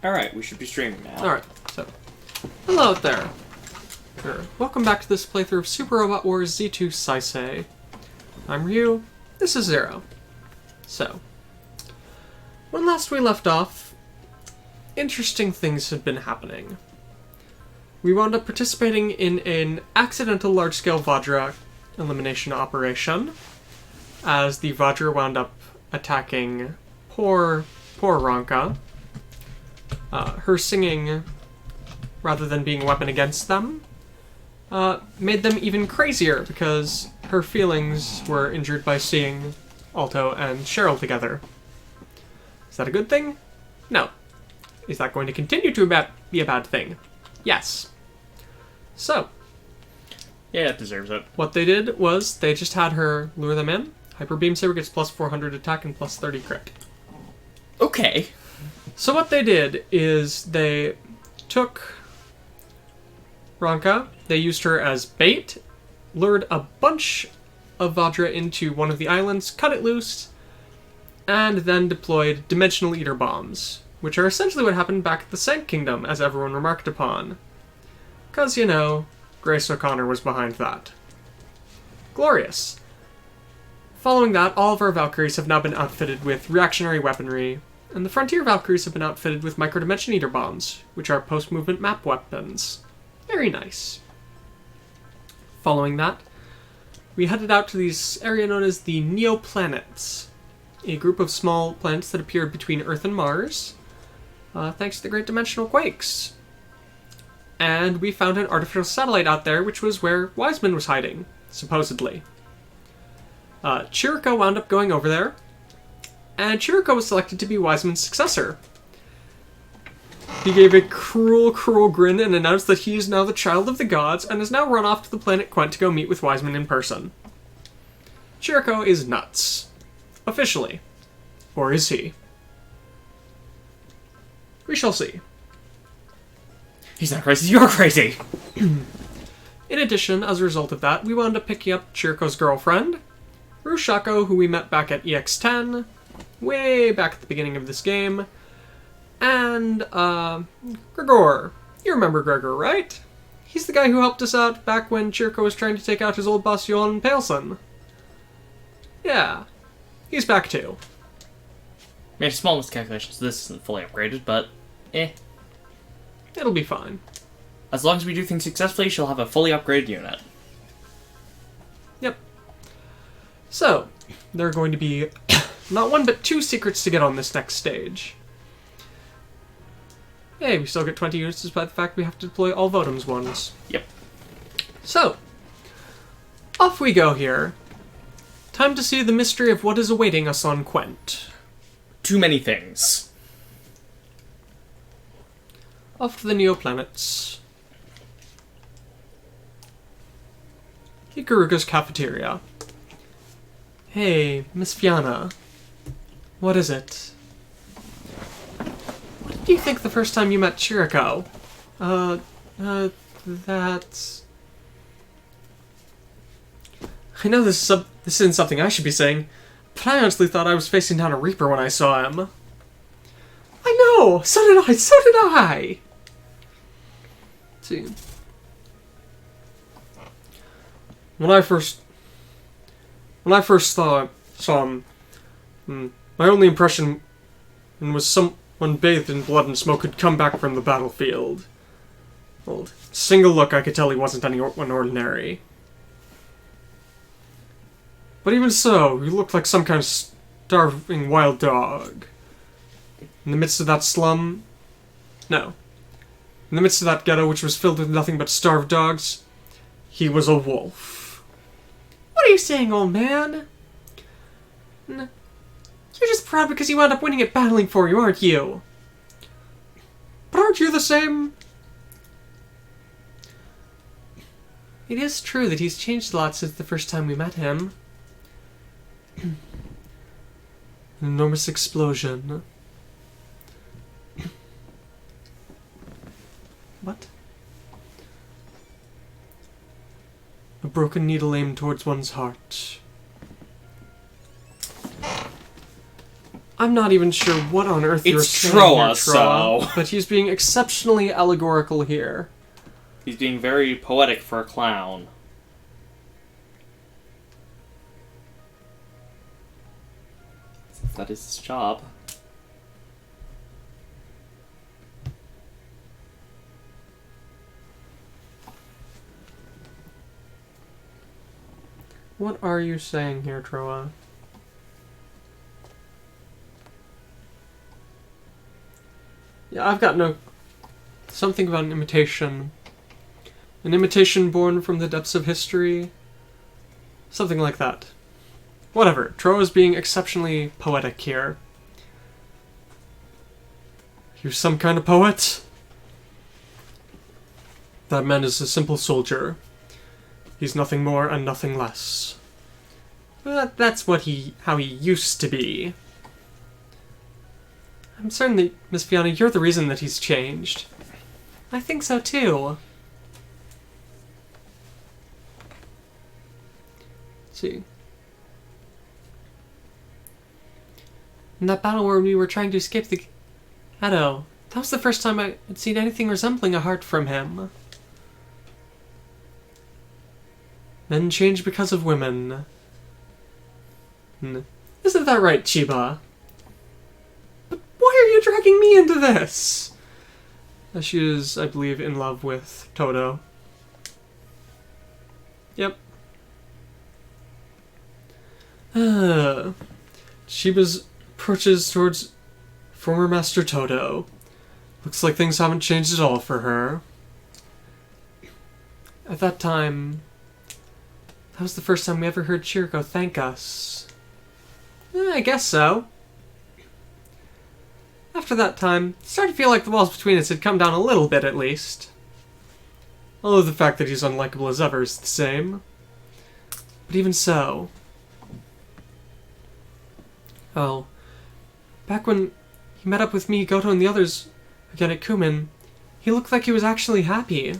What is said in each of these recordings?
Alright, we should be streaming now. Alright, so, hello out there. Sure. Welcome back to this playthrough of Super Robot Wars Z2 Saisei. I'm Ryu, this is Zero. So, when last we left off, interesting things had been happening. We wound up participating in an accidental large-scale Vajra elimination operation, as the Vajra wound up attacking poor Ronka. Her singing, rather than being a weapon against them, made them even crazier because her feelings were injured by seeing Alto and Cheryl together. Is that a good thing? No. Is that going to continue to be a bad thing? Yes. So. Yeah, it deserves it. What they did was they just had her lure them in. Hyper Beam Saber gets plus 400 attack and plus 30 crit. Okay. So what they did is they took Ronka, they used her as bait, lured a bunch of Vajra into one of the islands, cut it loose, and then deployed Dimensional Eater Bombs, which are essentially what happened back at the Sank Kingdom, as everyone remarked upon. Because, you know, Grace O'Connor was behind that. Glorious. Following that, all of our Valkyries have now been outfitted with reactionary weaponry, and the Frontier Valkyries have been outfitted with Micro-Dimension Eater Bombs, which are post-movement map weapons. Very nice. Following that, we headed out to this area known as the Neoplanets, a group of small planets that appeared between Earth and Mars, thanks to the Great Dimensional Quakes. And we found an artificial satellite out there, which was where Wiseman was hiding, supposedly. Chirico wound up going over there, and Chirico was selected to be Wiseman's successor. He gave a cruel, cruel grin and announced that he is now the child of the gods and has now run off to the planet Quent to go meet with Wiseman in person. Chirico is nuts. Officially. Or is he? We shall see. He's not crazy, you're crazy! In addition, as a result of that, we wound up picking up Chirico's girlfriend, Rushako, who we met back at EX10, way back at the beginning of this game, and, Gregor. You remember Gregor, right? He's the guy who helped us out back when Chirico was trying to take out his old boss, Johan Paleson. Yeah. He's back too. Made a small miscalculation, so this isn't fully upgraded, but It'll be fine. as long as we do things successfully, she'll have a fully upgraded unit. Yep. So, there are going to be not one but two secrets to get on this next stage. Hey, we still get 20 units despite the fact we have to deploy all Votum's ones. Yep. So, off we go here. Time to see the mystery of what is awaiting us on Quent. Too many things. Off to the Neoplanets. Hikaruga's cafeteria. Hey, Miss Fyana. What is it? What did you think the first time you met Chirico? That's... I know this isn't something I should be saying, but I honestly thought I was facing down a Reaper when I saw him. I know! So did I! Let's see. When I first saw him, my only impression was someone bathed in blood and smoke had come back from the battlefield. Well, single look, I could tell he wasn't anyone ordinary. But even so, he looked like some kind of starving wild dog. In the midst of that slum... No. In the midst of that ghetto, which was filled with nothing but starved dogs, he was a wolf. What are you saying, old man? You're just proud because he wound up winning at battling for you, aren't you? But aren't you the same? It is true that he's changed a lot since the first time we met him. An enormous explosion. What? A broken needle aimed towards one's heart. I'm not even sure what on earth you're It's saying Troa, here, Troa, so... but he's being exceptionally allegorical here. He's being very poetic for a clown. Since that is his job. What are you saying here, Troa? Yeah, I've got no... Something about an imitation. An imitation born from the depths of history? Something like that. Whatever. Troa's being exceptionally poetic here. You some kind of poet? That man is a simple soldier. He's nothing more and nothing less. That's how he used to be. I'm certain that, Miss Fyana, you're the reason that he's changed. I think so too. Let's see. In that battle where we were trying to escape the ghetto, that was the first time I had seen anything resembling a heart from him. Men change because of women. Isn't that right, Chiba? But why are you dragging me into this? She is, I believe, in love with Todo. Yep. Chiba's approaches towards former Master Todo. Looks like things haven't changed at all for her. At that time... That was the first time we ever heard Chirico thank us. I guess so. After that time, it started to feel like the walls between us had come down a little bit, at least. Although the fact that he's unlikable as ever is the same. But even so... Oh. Back when he met up with me, Goto, and the others again at Kumin, he looked like he was actually happy.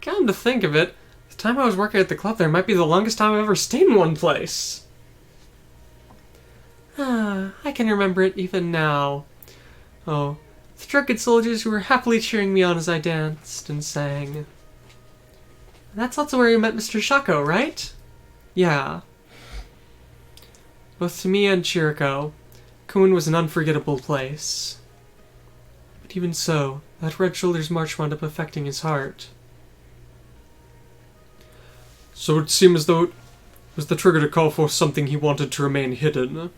Come to think of it, the time I was working at the club there might be the longest time I've ever stayed in one place. I can remember it even now. Oh, the drunken soldiers who were happily cheering me on as I danced and sang. That's also where you met Mr. Shako, right? Yeah. Both to me and Chirico, Kuin was an unforgettable place. But even so, that Red Shoulder's march wound up affecting his heart. So it seemed as though it was the trigger to call for something he wanted to remain hidden.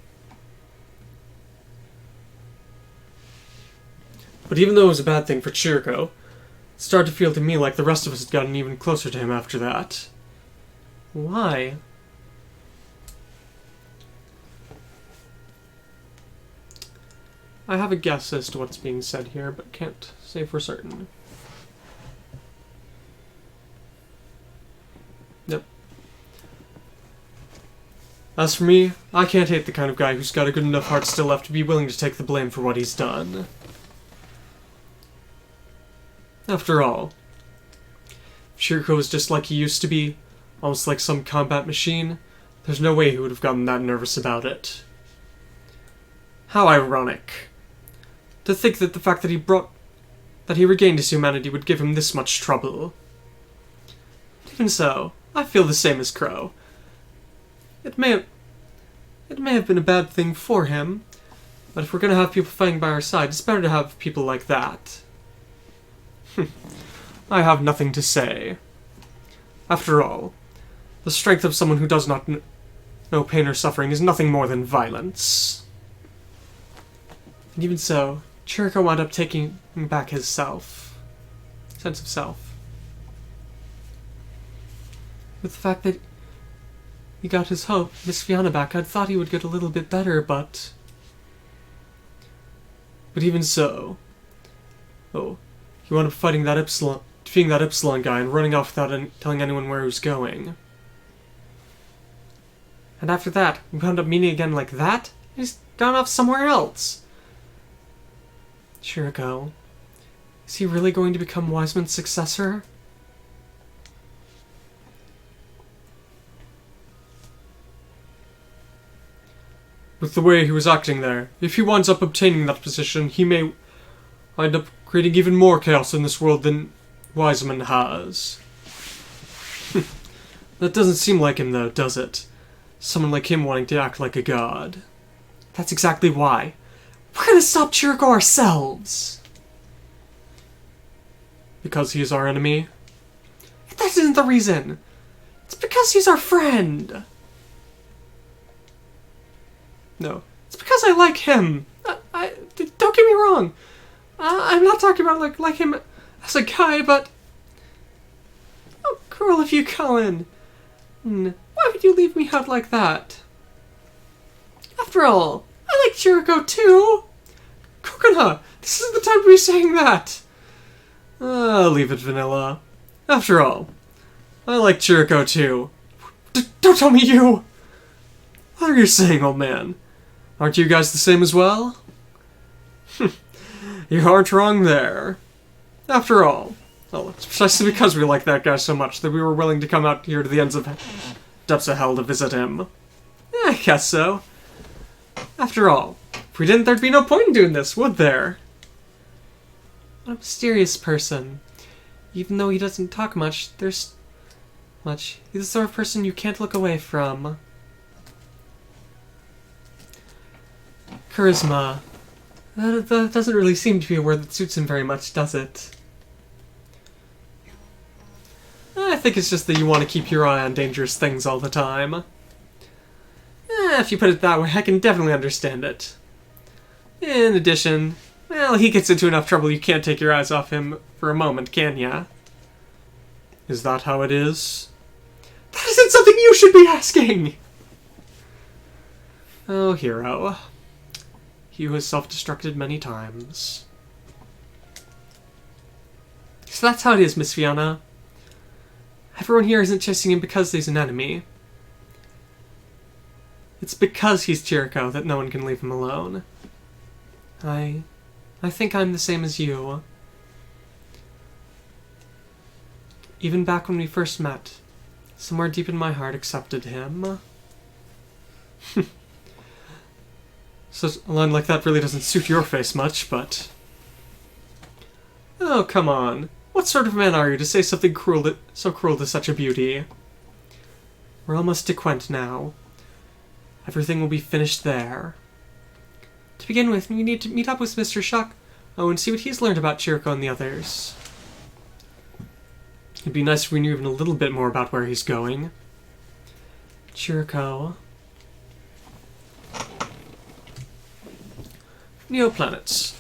But even though it was a bad thing for Chirico, it started to feel to me like the rest of us had gotten even closer to him after that. Why? I have a guess as to what's being said here, but can't say for certain. Yep. As for me, I can't hate the kind of guy who's got a good enough heart still left to be willing to take the blame for what he's done. After all, if Chirico was just like he used to be, almost like some combat machine, there's no way he would have gotten that nervous about it. How ironic. To think that the fact that he regained his humanity would give him this much trouble. But even so, I feel the same as Crow. It may have been a bad thing for him, but if we're gonna have people fighting by our side, it's better to have people like that. I have nothing to say. After all, the strength of someone who does not know pain or suffering is nothing more than violence. And even so, Chirico wound up taking back his sense of self. With the fact that he got his hope, Miss Fyana back, I'd thought he would get a little bit better, but even so... Oh, he wound up fighting that defeating that Epsilon guy and running off without telling anyone where he was going. And after that, we wound up meeting again like that, and he's gone off somewhere else. Chirico, is he really going to become Wiseman's successor? with the way he was acting there. If he winds up obtaining that position, he may wind up creating even more chaos in this world than Wiseman has. That doesn't seem like him, though, does it? Someone like him wanting to act like a god. That's exactly why. We're gonna stop Chirico ourselves! Because he's our enemy? That isn't the reason! It's because he's our friend! No. It's because I like him! Don't get me wrong! I'm not talking about like him as a guy, but... How cruel of you, Colin! Why would you leave me out like that? After all, I like Chirico too! Coconut, this isn't the time to be saying that! Leave it, Vanilla. After all, I like Chirico too. Don't tell me you! What are you saying, old man? Aren't you guys the same as well? You aren't wrong there. After all, it's precisely because we like that guy so much that we were willing to come out here to the depths of hell to visit him. I guess so. After all, if we didn't, there'd be no point in doing this, would there? What a mysterious person. Even though he doesn't talk much, He's the sort of person you can't look away from. Charisma. That doesn't really seem to be a word that suits him very much, does it? I think it's just that you want to keep your eye on dangerous things all the time. If you put it that way, I can definitely understand it. In addition, well, he gets into enough trouble you can't take your eyes off him for a moment, can ya? Is that how it is? That isn't something you should be asking! Oh, hero. He who has self-destructed many times. So that's how it is, Miss Fyana. Everyone here isn't chasing him because he's an enemy. It's because he's Chirico that no one can leave him alone. I think I'm the same as you. Even back when we first met, somewhere deep in my heart accepted him. So a line like that really doesn't suit your face much, but... Oh, come on. What sort of man are you to say something so cruel to such a beauty? We're almost to Quent now. Everything will be finished there. To begin with, we need to meet up with Mr. Shock and see what he's learned about Chirico and the others. It'd be nice if we knew even a little bit more about where he's going. Chirico. Neoplanets.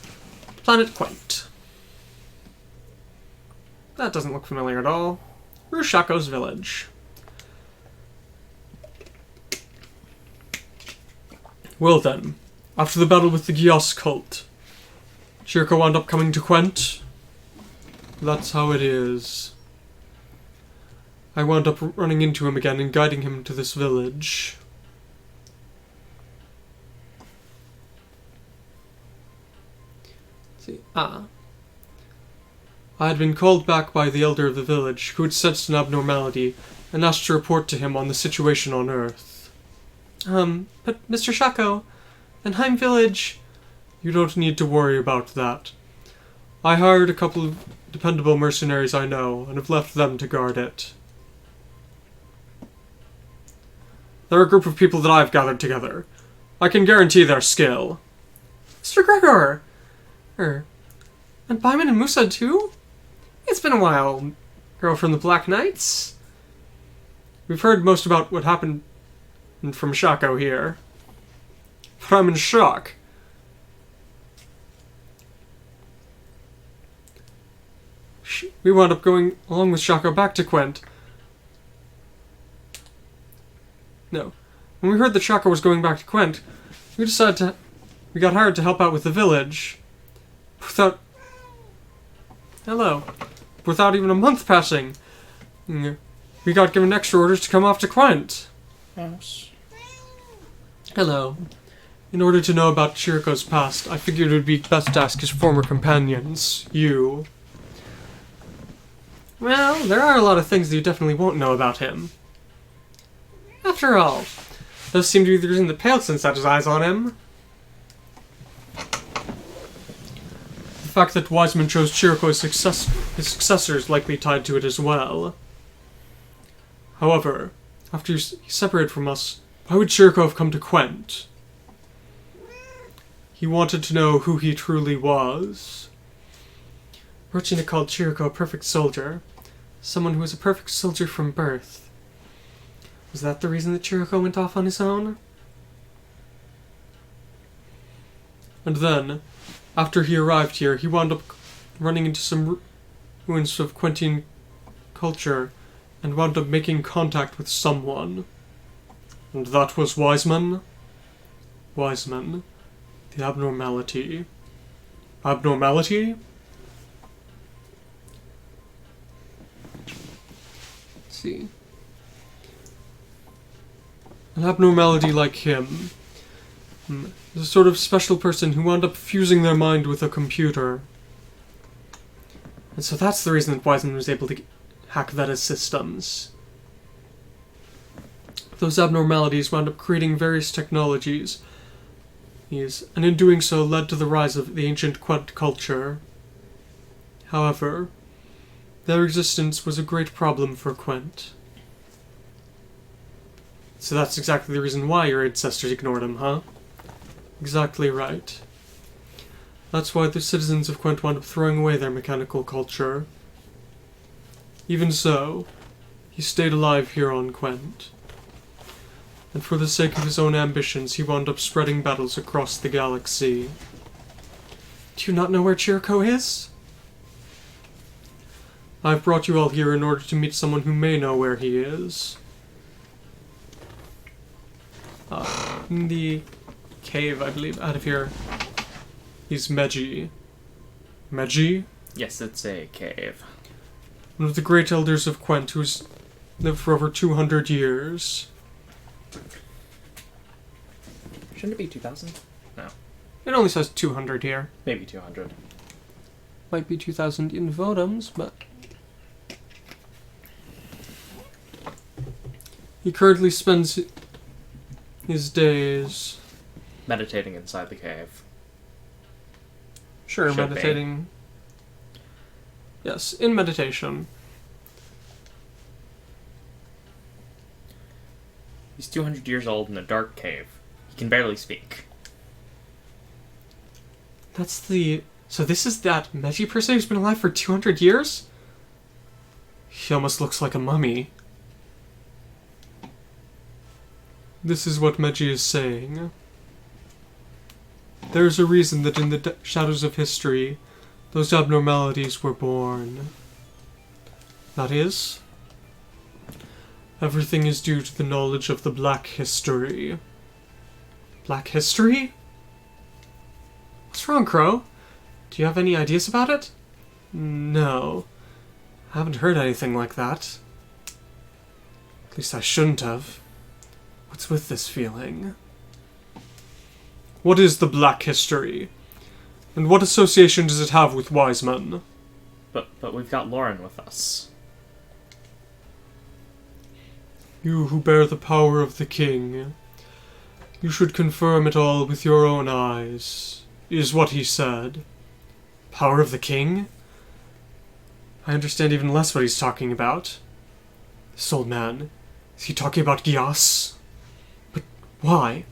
Planet Quent. That doesn't look familiar at all. Rushako's village. Well then, after the battle with the Gios cult, Chirico wound up coming to Quent. That's how it is. I wound up running into him again and guiding him to this village. I had been called back by the elder of the village, who had sensed an abnormality, and asked to report to him on the situation on Earth. But Mr. Shako, Enheim Village... You don't need to worry about that. I hired a couple of dependable mercenaries I know, and have left them to guard it. They're a group of people that I've gathered together. I can guarantee their skill. Mr. Gregor! And Byman and Musa too? It's been a while, girl from the Black Knights. We've heard most about what happened from Shako here. But I'm in shock. We wound up going along with Shako back to Quent. No. When we heard that Shako was going back to Quent, we got hired to help out with the village. Without even a month passing, we got given extra orders to come off to Quent. Yes. Hello. In order to know about Chirico's past, I figured it would be best to ask his former companions, you. Well, there are a lot of things that you definitely won't know about him. After all, Does seem to be the reason the Paleson set his eyes on him. The fact that Wiseman chose Chirico as his successor is likely tied to it as well. However, after he separated from us, why would Chirico have come to Quent? He wanted to know who he truly was. Rochina called Chirico a perfect soldier. Someone who was a perfect soldier from birth. Was that the reason that Chirico went off on his own? And then, after he arrived here, he wound up running into some ruins of Quentian culture and wound up making contact with someone. And that was Wiseman? Wiseman. The abnormality. Abnormality? Let's see. An abnormality like him is a sort of special person who wound up fusing their mind with a computer. And so that's the reason that Wiseman was able to hack Veda's systems. Those abnormalities wound up creating various technologies, and in doing so led to the rise of the ancient Quent culture. However, their existence was a great problem for Quent. So that's exactly the reason why your ancestors ignored him, huh? Exactly right. That's why the citizens of Quent wound up throwing away their mechanical culture. Even so, he stayed alive here on Quent. And for the sake of his own ambitions, he wound up spreading battles across the galaxy. Do you not know where Chirico is? I've brought you all here in order to meet someone who may know where he is. In the cave, I believe, out of here, is Meji. Meji? Yes, it's a cave. One of the great elders of Quent who's lived for over 200 years. Shouldn't it be 2,000? No. It only says 200 here. Maybe 200. Might be 2,000 in Vodums, but... He currently spends his days... Meditating inside the cave. Sure, Should meditating. Yes, in meditation. He's 200 years old in a dark cave. He can barely speak. That's the... So this is that Meji person who's been alive for 200 years? He almost looks like a mummy. This is what Meji is saying. There's a reason that in the shadows of history, those abnormalities were born. That is, everything is due to the knowledge of the Black History. Black History? What's wrong, Crow? Do you have any ideas about it? No. I haven't heard anything like that. At least I shouldn't have. What's with this feeling? What is the Black History? And what association does it have with Wiseman? But we've got Lauren with us. You who bear the power of the king, you should confirm it all with your own eyes, is what he said. Power of the king? I understand even less what he's talking about. This old man, is he talking about Gias? But why?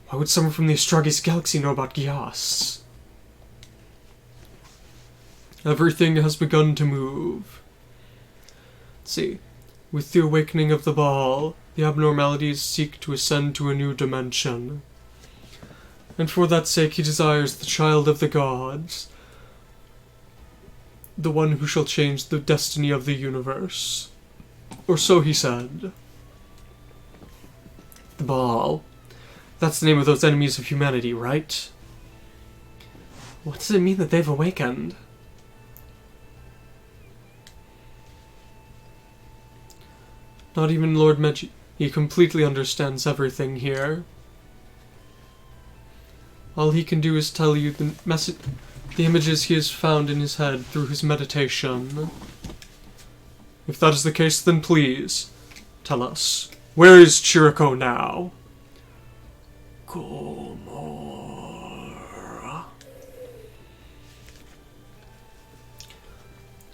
Why would someone from the Astragas galaxy know about Gias? Everything has begun to move. Let's see. With the awakening of the Baal, the abnormalities seek to ascend to a new dimension. And for that sake he desires the child of the gods, the one who shall change the destiny of the universe. Or so he said. The Baal. That's the name of those enemies of humanity, right? What does it mean that they've awakened? Not even Lord Meji. He completely understands everything here. All he can do is tell you the images he has found in his head through his meditation. If that is the case, then please, tell us, where is Chirico now? Miracle More.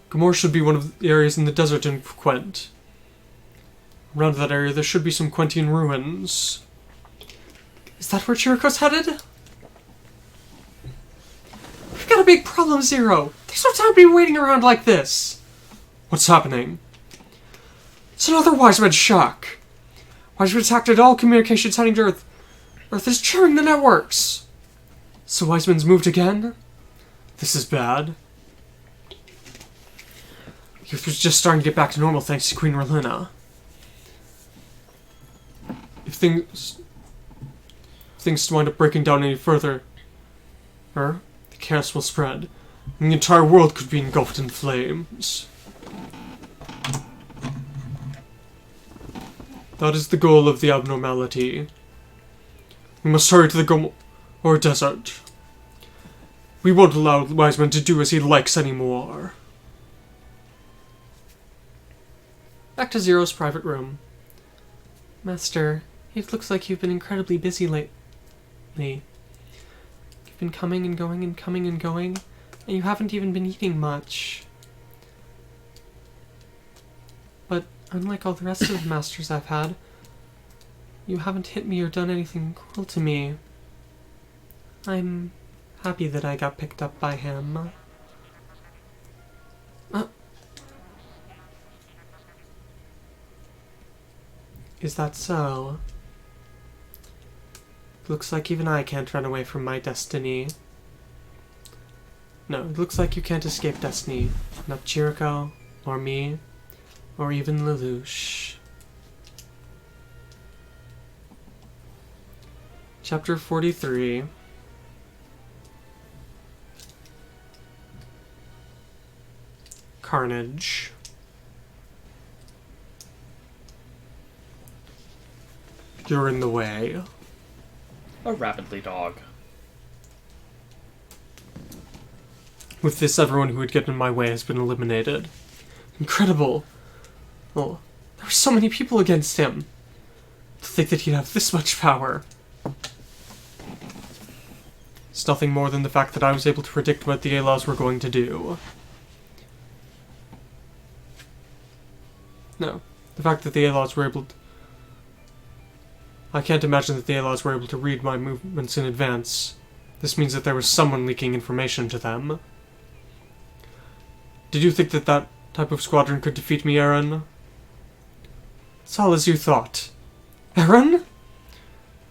Gomorrah should be one of the areas in the desert in Quent. Around that area, there should be some Quentian ruins. Is that where Chirico's headed? We've got a big problem, Zero. There's no time to be waiting around like this. What's happening? It's another Wiseman shock. Wiseman attacked all communications heading to Earth. Earth is jamming the networks. So Wiseman's moved again? This is bad. Earth was just starting to get back to normal thanks to Queen Relina. If things wind up breaking down any further, the chaos will spread, and the entire world could be engulfed in flames. That is the goal of the abnormality. We must hurry to the Gomorrah desert. We won't allow Wiseman to do as he likes anymore. Back to Zero's private room. Master, it looks like you've been incredibly busy lately. You've been coming and going and coming and going, and you haven't even been eating much. But unlike all the rest of the masters I've had, you haven't hit me or done anything cruel to me. I'm happy that I got picked up by him. Is that so? Looks like even I can't run away from my destiny. No, it looks like you can't escape destiny. Not Chirico, or me, or even Lelouch. Chapter 43. Carnage. You're in the way. A rapidly dog. With this, everyone who would get in my way has been eliminated. Incredible. Oh, there were so many people against him. To think that he'd have this much power. It's nothing more than the fact that I was able to predict what the Alaws were going to do. No, the fact that the Alaws were able to... I can't imagine that the Alaws were able to read my movements in advance. This means that there was someone leaking information to them. Did you think that that type of squadron could defeat me, Aaron? It's all as you thought. Aaron?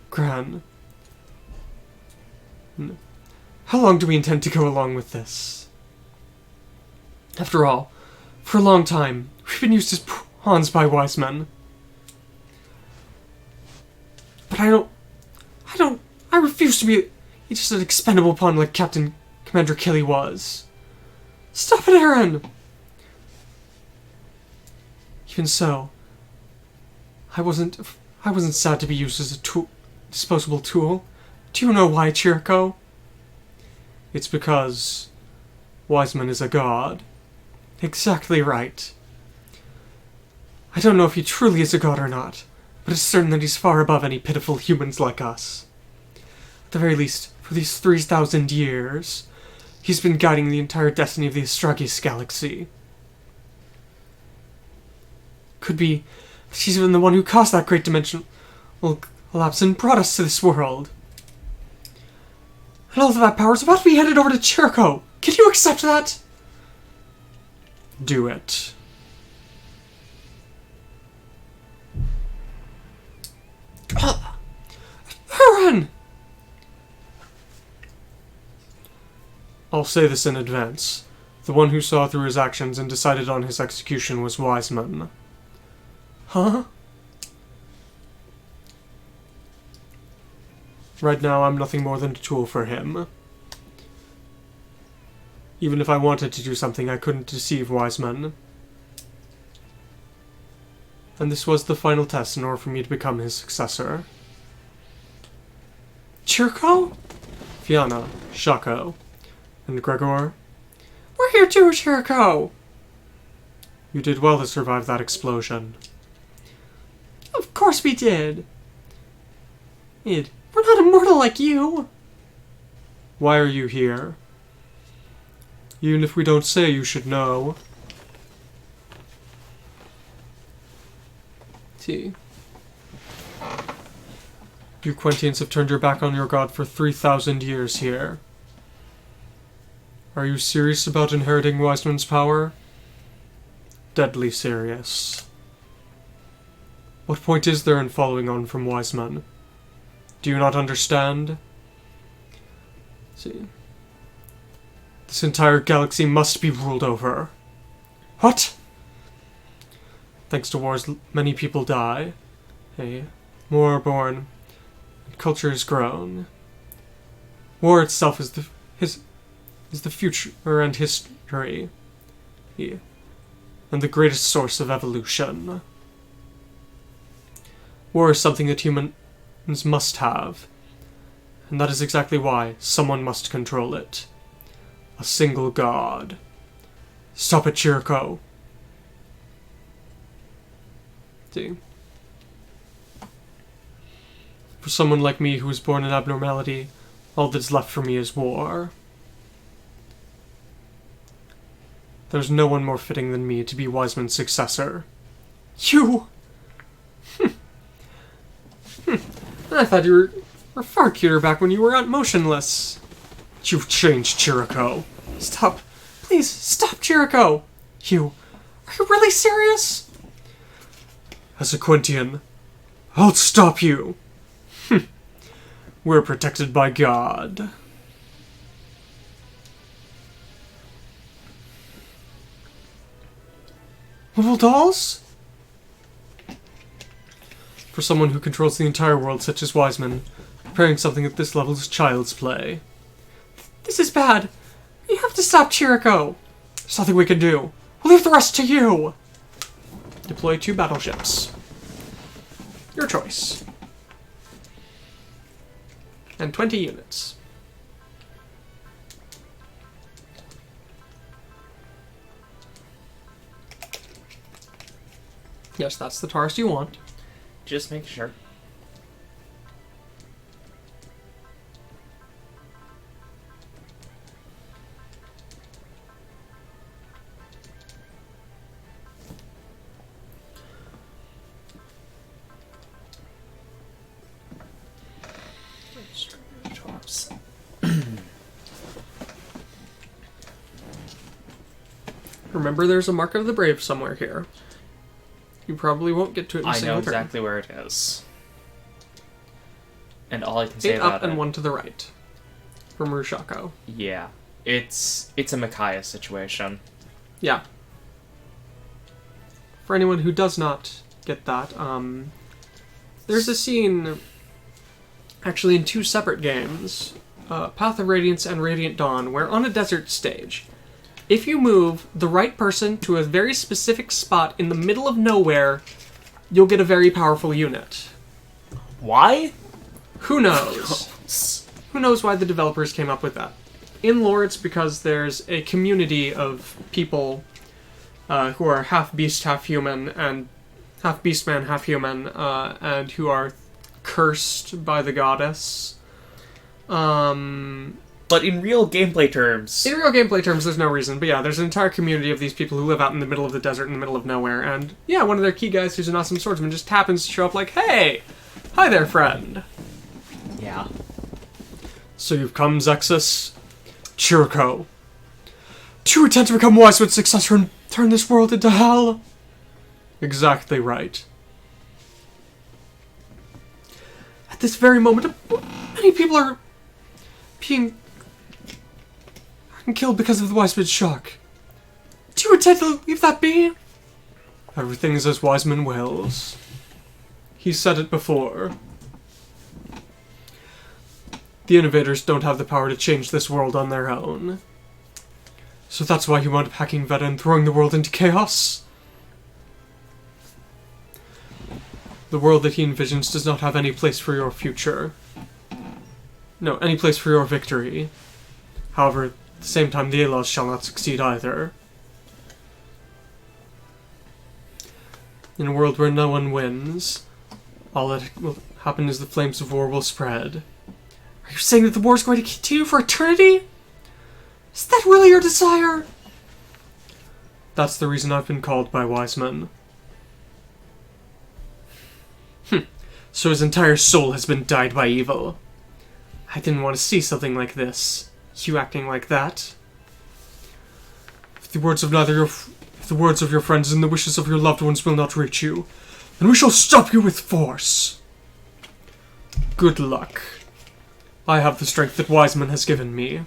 Gran. How long do we intend to go along with this? After all, for a long time, we've been used as pawns by Wiseman. But I refuse to be just an expendable pawn like Commander Kelly was. Stop it, Aaron! Even so, I wasn't sad to be used as a disposable tool. Do you know why, Chirico? It's because Wiseman is a god. Exactly right. I don't know if he truly is a god or not, but it's certain that he's far above any pitiful humans like us. At the very least, for these 3,000 years, he's been guiding the entire destiny of the Astragas galaxy. Could be that he's even the one who caused that great dimensional collapse and brought us to this world. And all of that power is about to be handed over to Chirico. Can you accept that? Do it. Aaron! I'll say this in advance. The one who saw through his actions and decided on his execution was Wiseman. Huh? Right now, I'm nothing more than a tool for him. Even if I wanted to do something, I couldn't deceive Wiseman. And this was the final test in order for me to become his successor. Chirico? Fyana, Shaco, and Gregor. We're here too, Chirico! You did well to survive that explosion. Of course we did! We're not immortal like you! Why are you here? Even if we don't say, you should know. T. You Quentians have turned your back on your god for 3,000 years here. Are you serious about inheriting Wiseman's power? Deadly serious. What point is there in following on from Wiseman? Do you not understand? See. This entire galaxy must be ruled over. What? Thanks to wars, many people die. More are born. And culture is grown. War itself is the future and history. And the greatest source of evolution. War is something that humans must have. And that is exactly why someone must control it. A single god. Stop it, Chirico. See. For someone like me who was born in abnormality, all that's left for me is war. There's no one more fitting than me to be Wiseman's successor. You! I thought you were far cuter back when you were motionless. You've changed, Chirico. Stop. Please, stop, Chirico. Are you really serious? As a Quentian, I'll stop you. We're protected by God. Little dolls? For someone who controls the entire world, such as Wiseman, preparing something at this level is child's play. This is bad. You have to stop, Chirico. There's nothing we can do. We'll leave the rest to you. Deploy 2 battleships. Your choice. And 20 units. Yes, that's the Taurus you want. Just make sure. Remember, there's a Mark of the Brave somewhere here. You probably won't get to it in a single I know turn. exactly where it is. And all I can say 8 about up and it... 1 to the right. From Rushako. Yeah. It's a Micaiah situation. Yeah. For anyone who does not get that, there's a scene, actually in 2 separate games, Path of Radiance and Radiant Dawn, where on a desert stage, if you move the right person to a very specific spot in the middle of nowhere, you'll get a very powerful unit. Why? Who knows? Who knows why the developers came up with that? In lore, it's because there's a community of people who are half beast, half human, and half beastman, half human, and who are cursed by the goddess. But in real gameplay terms... In real gameplay terms, there's no reason. But yeah, there's an entire community of these people who live out in the middle of the desert, in the middle of nowhere. And yeah, one of their key guys, who's an awesome swordsman, just happens to show up like, hey! Hi there, friend. Yeah. So you've come, Zexus? Chirico. Do you intend to become Wiseman's successor and turn this world into hell? Exactly right. At this very moment, many people are being killed because of the Wiseman's shock. Do you intend to leave that be? Everything is as Wiseman wills. He said it before. The innovators don't have the power to change this world on their own. So that's why he wound up hacking Veta and throwing the world into chaos. The world that he envisions does not have any place for your future. No, any place for your victory. However, at the same time, the Alas shall not succeed either. In a world where no one wins, all that happen as the flames of war will spread. Are you saying that the war is going to continue for eternity? Is that really your desire? That's the reason I've been called by Wiseman. So his entire soul has been dyed by evil. I didn't want to see something like this. You acting like that. If the words of your friends and the wishes of your loved ones will not reach you, then we shall stop you with force. Good luck. I have the strength that Wiseman has given me.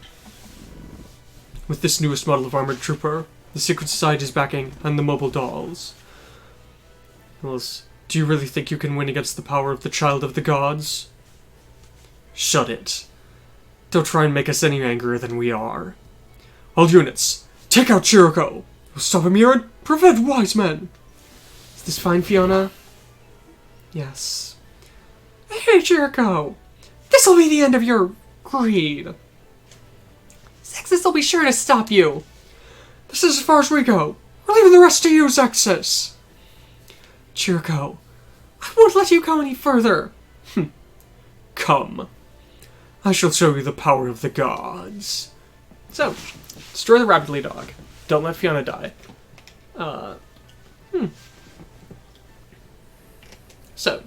With this newest model of armored trooper, the Secret Society's backing, and the mobile dolls. Alice, do you really think you can win against the power of the Child of the Gods? Shut it. Don't try and make us any angrier than we are. All units, take out Chirico! We'll stop him here and prevent Wiseman! Is this fine, Fyana? Yes. Hey, Chirico! This'll be the end of your greed. Zexus will be sure to stop you. This is as far as we go. We're leaving the rest to you, Zexus. Chirico, I won't let you go any further. Come. I shall show you the power of the gods. So, destroy the Rapidly Dog. Don't let Fyana die. So,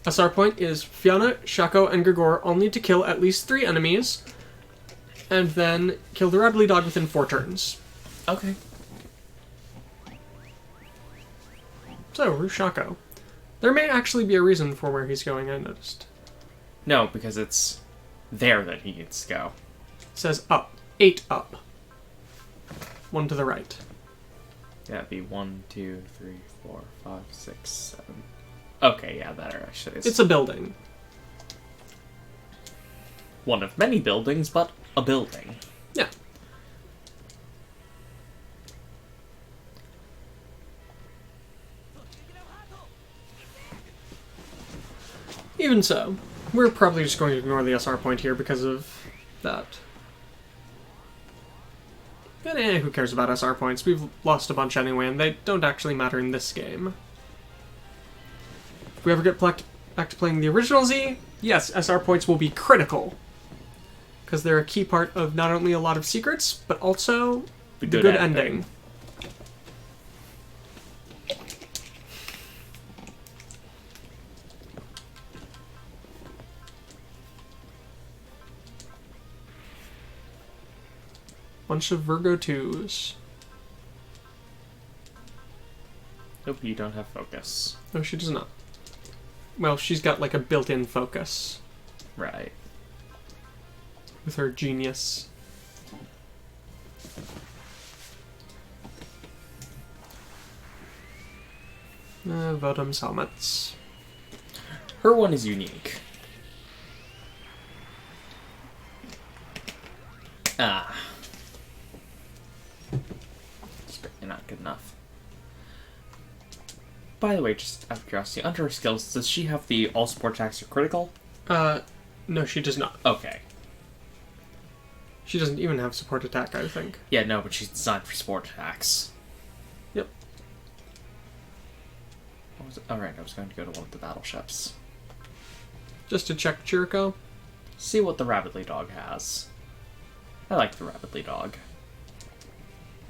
SR point is Fyana, Shaco, and Gregor all need to kill at least 3 enemies, and then kill the Rapidly Dog within 4 turns. Okay. So, where's Shaco? There may actually be a reason for where he's going, I noticed. No, because it's there that he needs to go. It says up. 8 up. 1 to the right. Yeah, it'd be 1, 2, 3, 4, 5, 6, 7. Okay, yeah, that actually is. It's a building. One of many buildings, but a building. Yeah. Even so, we're probably just going to ignore the SR point here because of that. But who cares about SR points? We've lost a bunch anyway, and they don't actually matter in this game. If we ever get back to playing the original Z, yes, SR points will be critical. Because they're a key part of not only a lot of secrets, but also the good ending. Bunch of Virgo 2s. Nope, you don't have focus. No, she does not. Well, she's got like a built-in focus. Right. With her genius. Votum's helmets. Her one is unique. Ah. It's not good enough. By the way, just out of curiosity, under her skills, does she have the all support attacks are critical? No, she does not. Okay. She doesn't even have support attack, I think. Yeah, no, but she's designed for support attacks. Yep. What was it? Oh, right, I was going to go to one of the battleships. Just to check Chirico. See what the Rapidly Dog has. I like the Rapidly Dog.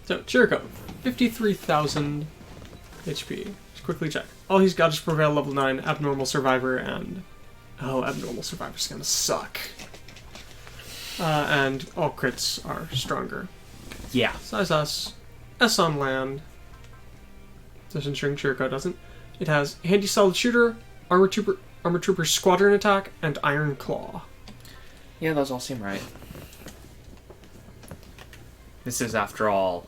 So, Chirico, 53,000 HP. Just quickly check. All he's got is Prevail level 9, Abnormal Survivor, and... Oh, Abnormal Survivor's gonna suck. And all crits are stronger. Yeah. Size S. S on land. Doesn't shrink, Chirico doesn't. It has Handy Solid Shooter, Armor Trooper Squadron Attack, and Iron Claw. Yeah, those all seem right. This is, after all,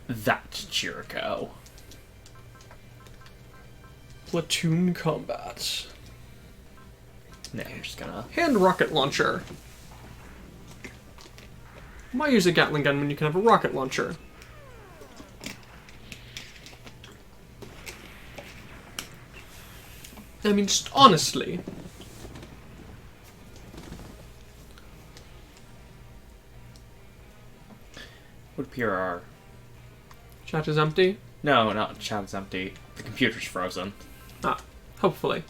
that Chirico. Platoon Combat. No, I'm just gonna... Hand Rocket Launcher. Why use a Gatling gun when you can have a rocket launcher? I mean, just honestly. Would appear our... Chat is empty. No, not chat is empty. The computer's frozen. Ah, hopefully.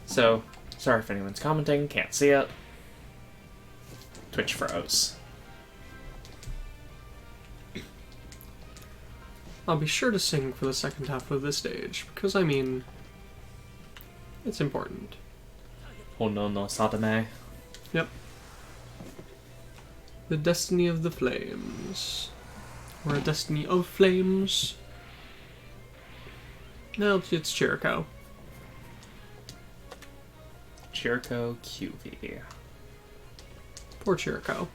So, sorry if anyone's commenting, can't see it. Twitch froze. I'll be sure to sing for the second half of this stage, because, I mean, it's important. Oh no, Sadame. Yep. The Destiny of the Flames. Or a Destiny of Flames. No, it's Chirico. Chirico Cuvie. Poor Chirico.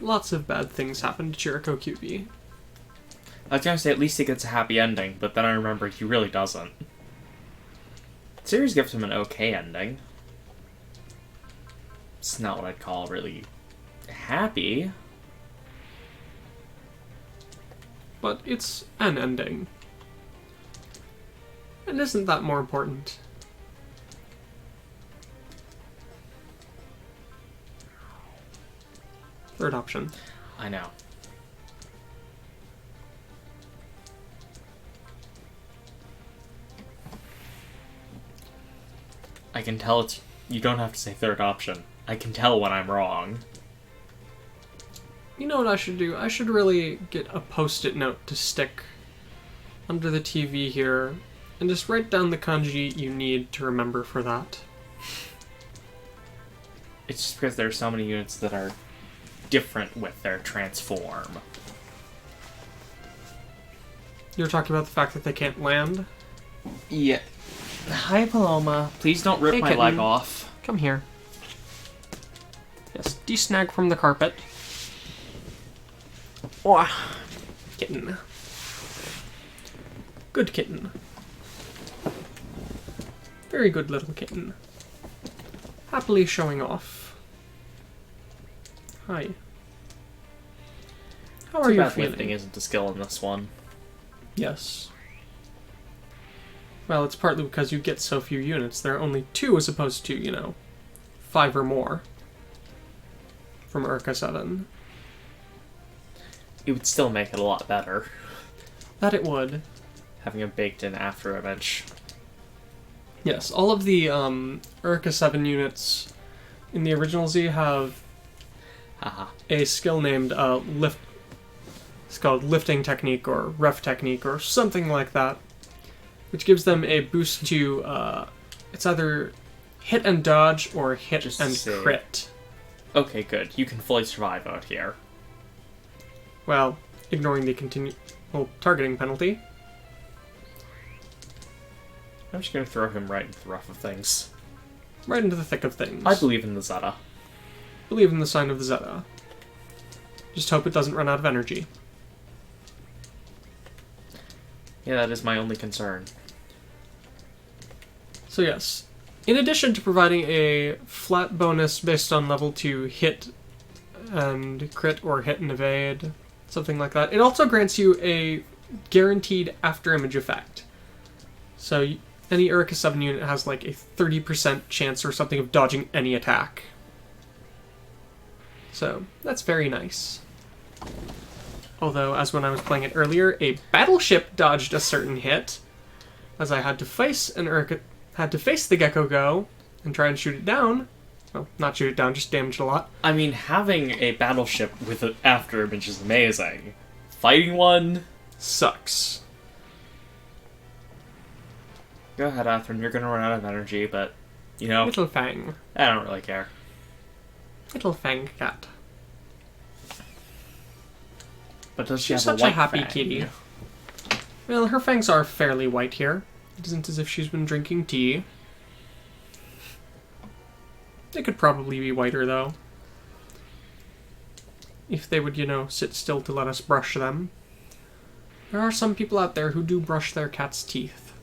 Lots of bad things happen to Chirico Cuvie. I was gonna say at least he gets a happy ending, but then I remembered he really doesn't. The series gives him an okay ending. It's not what I'd call really happy. But it's an ending. And isn't that more important? Third option. I know. I can tell it's... You don't have to say third option. I can tell when I'm wrong. You know what I should do? I should really get a post-it note to stick under the TV here and just write down the kanji you need to remember for that. It's just because there are so many units that are different with their transform. You're talking about the fact that they can't land? Yeah. Hi, Paloma. Please don't rip Hey, my kitten. leg off. Come here. Yes, desnag from the carpet. Oh, kitten. Good kitten. Very good little kitten. Happily showing off. Hi. How are Too you bad feeling? lifting isn't a skill in this one. Yes. Well, it's partly because you get so few units. There are only 2 as opposed to, 5 or more. From Urka 7. It would still make it a lot better, That it would. having a baked-in after image. Yes, all of the Urka 7 units in the original Z have Haha. a skill named lift. It's called lifting technique or ref technique or something like that, which gives them a boost to it's either hit and dodge or hit Just and say- crit. Okay, good. You can fully survive out here. Well, ignoring the targeting penalty. I'm just gonna throw him right into the rough of things. Right into the thick of things. I believe in the Zeta. Believe in the sign of the Zeta. Just hope it doesn't run out of energy. Yeah, that is my only concern. So yes, in addition to providing a flat bonus based on level 2 hit and crit or hit and evade, something like that, it also grants you a guaranteed afterimage effect. So any Urka 7 unit has like a 30% chance or something of dodging any attack. So that's very nice. Although, as when I was playing it earlier, a battleship dodged a certain hit, as I had to face the Gecko Go and try and shoot it down. Well, not shoot it down, just damage it a lot. I mean, having a battleship with an after image is amazing. Fighting one? Sucks. Go ahead, Atherin, you're gonna run out of energy, but, Little Fang. I don't really care. Little Fang cat. But does she She's have such a a white happy fang? kitty. Well, her fangs are fairly white here. It isn't as if she's been drinking tea. They could probably be whiter, though. If they would, sit still to let us brush them. There are some people out there who do brush their cat's teeth.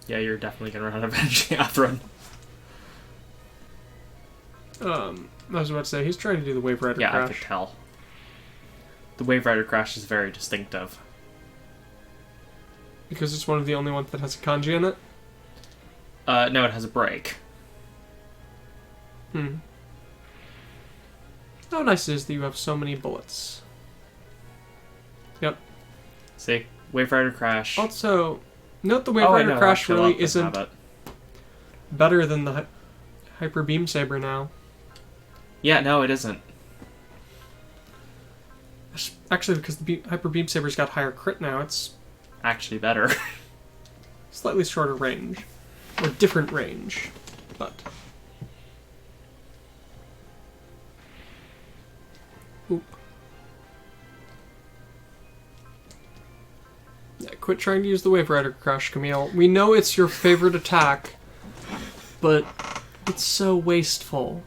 Yeah, you're definitely gonna run out of energy, Atherin. I was about to say, he's trying to do the Wave Rider Yeah, crash. I could tell. The Wave Rider crash is very distinctive. Because it's one of the only ones that has a kanji in it? No, it has a break. How nice it is that you have so many bullets. Yep. See? Wave Rider Crash. Also, note the Wave Rider Crash really isn't better than the Hyper Beam Saber now. Yeah, no, it isn't. Actually, because the Hyper Beam Saber's got higher crit now, it's actually better. slightly shorter range. Or different range. But... Oop. Yeah, quit trying to use the Wave Rider Crash, Camille. We know it's your favorite attack, but it's so wasteful.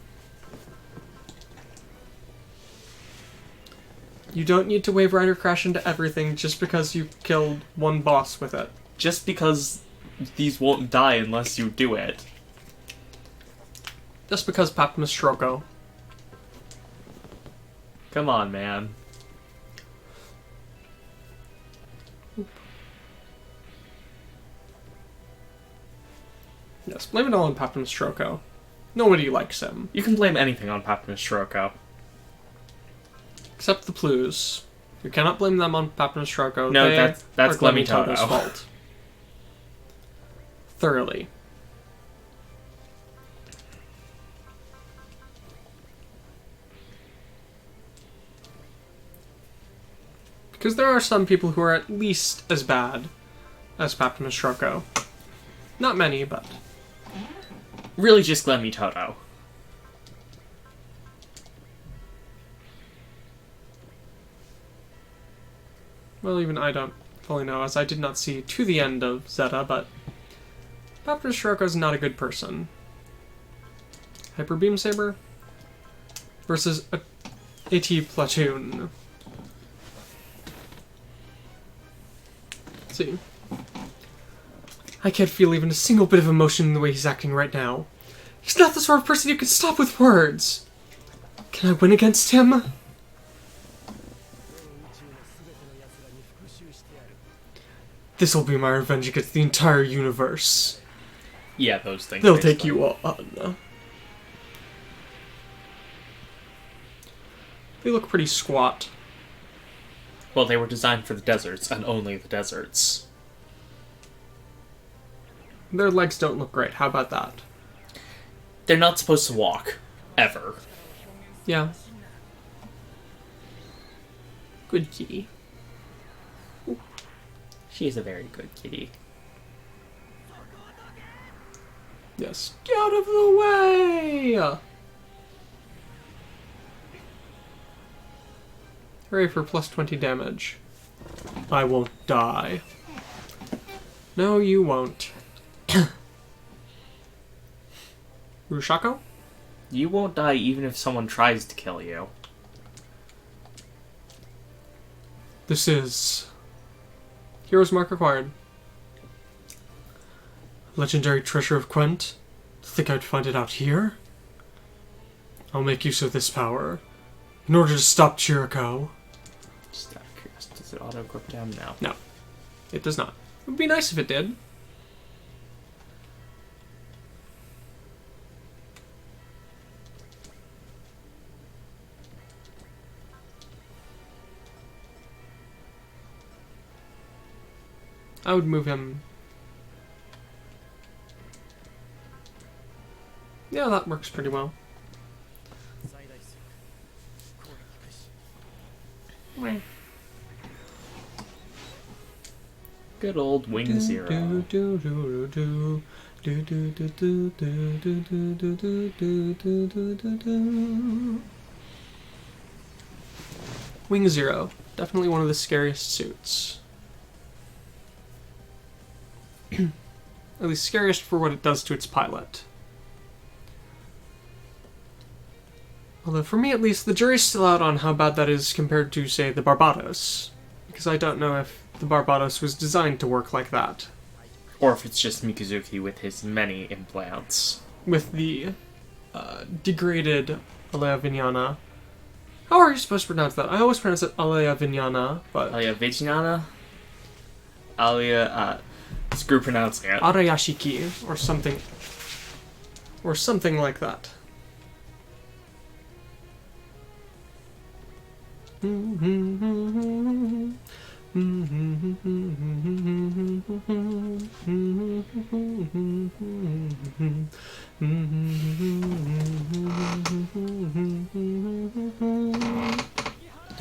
You don't need to Wave Rider Crash into everything just because you killed one boss with it. Just because these won't die unless you do it. Just because Papmus Scirocco. Come on, man. Yes, blame it all on Papmus Scirocco. Nobody likes him. You can blame anything on Papmus Scirocco. Except the Plews. You cannot blame them on Papmus Scirocco. No, they that's are Glemmy Toto's Toto. fault. Thoroughly. Because there are some people who are at least as bad as Papmus Scirocco. Not many, but... Really just Glemmy Toto. Well, even I don't fully know, as I did not see to the end of Zeta, but... Papmus Scirocco's not a good person. Hyper Beam Saber versus a AT Platoon. Let's see. I can't feel even a single bit of emotion in the way he's acting right now. He's not the sort of person you can stop with words. Can I win against him? This'll be my revenge against the entire universe. Yeah, those things. They'll take you on. They look pretty squat. Well, they were designed for the deserts, and only the deserts. Their legs don't look great. How about that? They're not supposed to walk. Ever. Yeah. Good kitty. Ooh. She is a very good kitty. Yes. Get out of the way! Hooray for plus 20 damage. I won't die. No, you won't. Rushako? You won't die even if someone tries to kill you. This is... Hero's Mark required. Legendary Treasure of Quent? Think I'd find it out here? I'll make use of this power. In order to stop Chirico. Just out of curiosity, does it auto-equip to him now? No. It does not. It would be nice if it did. I would move him. Yeah, that works pretty well. Good old Wing Zero. Wing Zero. Definitely one of the scariest suits. At least scariest for what it does to its pilot. Although for me at least, the jury's still out on how bad that is compared to, say, the Barbados. Because I don't know if the Barbados was designed to work like that. Or if it's just Mikazuki with his many implants. With the degraded Alea Vignana. How are you supposed to pronounce that? I always pronounce it Alea Vignana, but... Alea Vignana? Alea, screw pronouncing it. Arayashiki, or something. Or something like that. Don't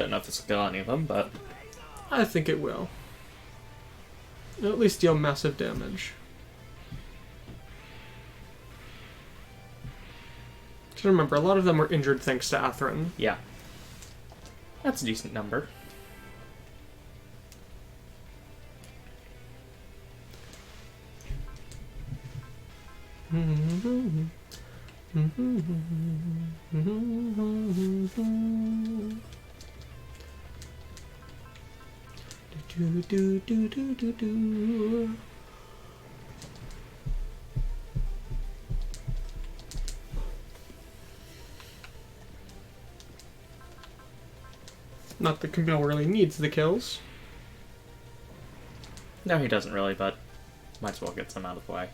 know if this will kill any of them, but I think it will. It'll at least deal massive damage. Just remember, a lot of them were injured thanks to Atherin. yeah. That's a decent number. Not that Camille really needs the kills. No, he doesn't really, but might as well get some out of the way.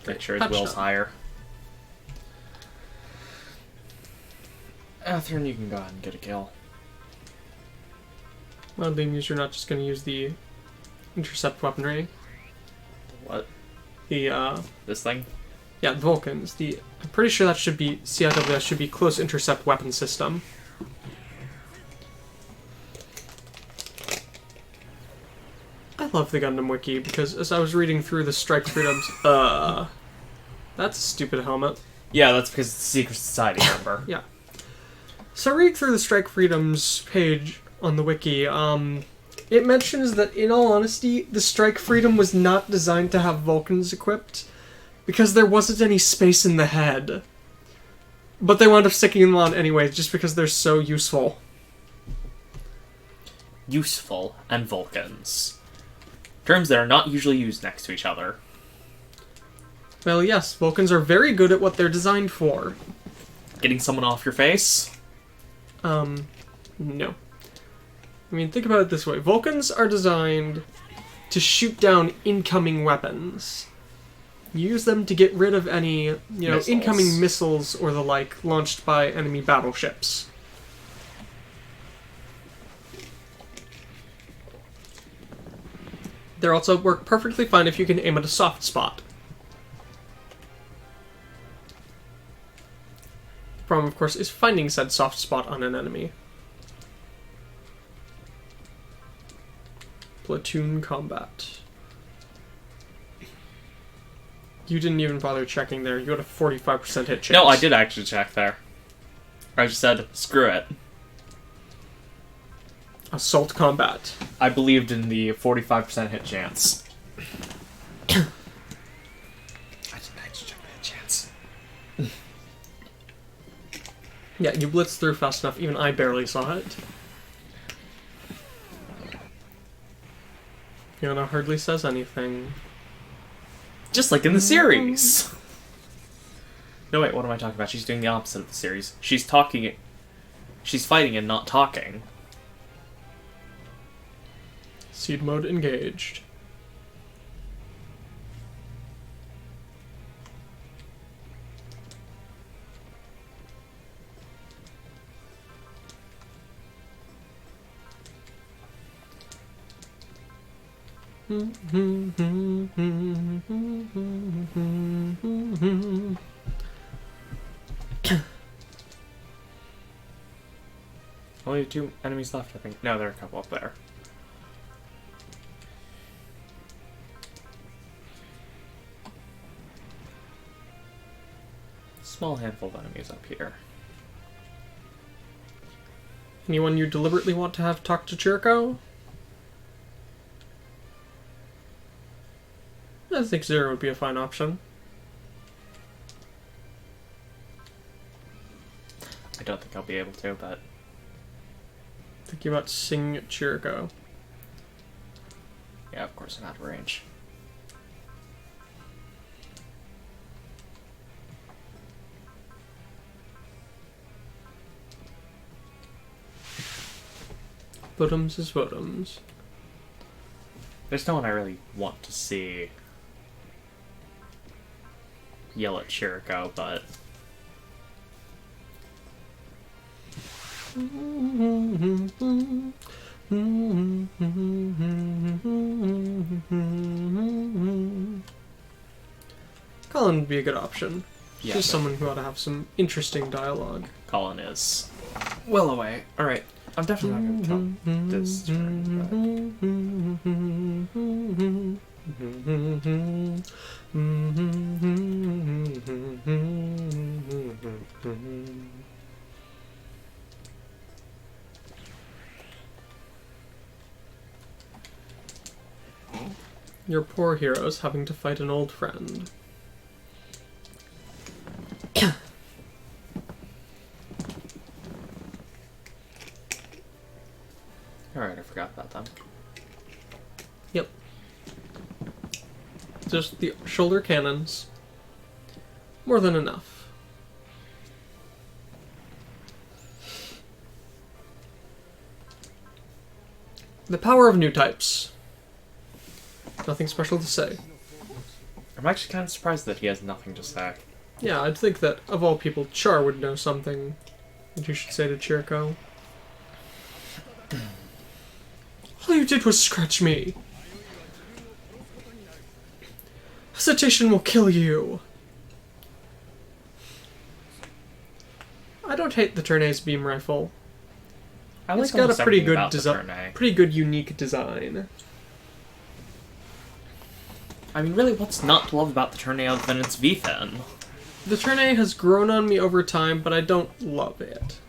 Make sure his will's higher. Atherin, you can go ahead and get a kill. Well, that means you're not just going to use the intercept weaponry. What? The, This thing? yeah, the Vulcans. I'm pretty sure that should be, CIW should be close intercept weapon system. I love the Gundam Wiki, because as I was reading through the Strike Freedoms, that's a stupid helmet. Yeah, that's because it's a secret society member. Yeah. So reading through the Strike Freedoms page on the wiki, it mentions that, in all honesty, the Strike Freedom was not designed to have Vulcans equipped, because there wasn't any space in the head. But they wound up sticking them on anyway, just because they're so useful. Useful and Vulcans. Terms that are not usually used next to each other. Well, yes, Vulcans are very good at what they're designed for. Getting someone off your face? No. I mean, think about it this way. Vulcans are designed to shoot down incoming weapons. Use them to get rid of any, Missiles. incoming missiles or the like launched by enemy battleships. They also work perfectly fine if you can aim at a soft spot. The problem, of course, is finding said soft spot on an enemy. Platoon combat. You didn't even bother checking there. You had a 45% hit chance. No, I did actually check there. I just said, screw it. Assault combat. I believed in the 45% hit chance. I didn't actually check the hit chance. Yeah, you blitzed through fast enough. Even I barely saw it. Fyana hardly says anything. Just like in the series. No, wait, what am I talking about? She's doing the opposite of the series. She's talking... She's fighting and not talking. Seed mode engaged. Only 2 enemies left, I think. No, there are a couple up there. Small handful of enemies up here. Anyone you deliberately want to have talk to Chirico? I think Zero would be a fine option. I don't think I'll be able to, but... Thinking about Sing Chirico. Yeah, of course I'm out of range. Votums is votums. There's no one I really want to see yell at Chirico, but Colin would be a good option. Yeah, Just but someone who ought to have some interesting dialogue. Colin is well away. Alright, I'm definitely not going to tell this turn, Your poor heroes having to fight an old friend. Alright, I forgot about them. Yep. Just the shoulder cannons. More than enough. The power of new types. Nothing special to say. I'm actually kind of surprised that he has nothing to say. Yeah, I'd think that, of all people, Char would know something that you should say to Chirico. All you did was scratch me. Hesitation will kill you. I don't hate the Tournay's beam rifle. I like It's got a almost pretty everything good about the design, Tournay. pretty good unique design. I mean, really, what's not to love about the Tournay other than its V-fin? The Tournay has grown on me over time, but I don't love it.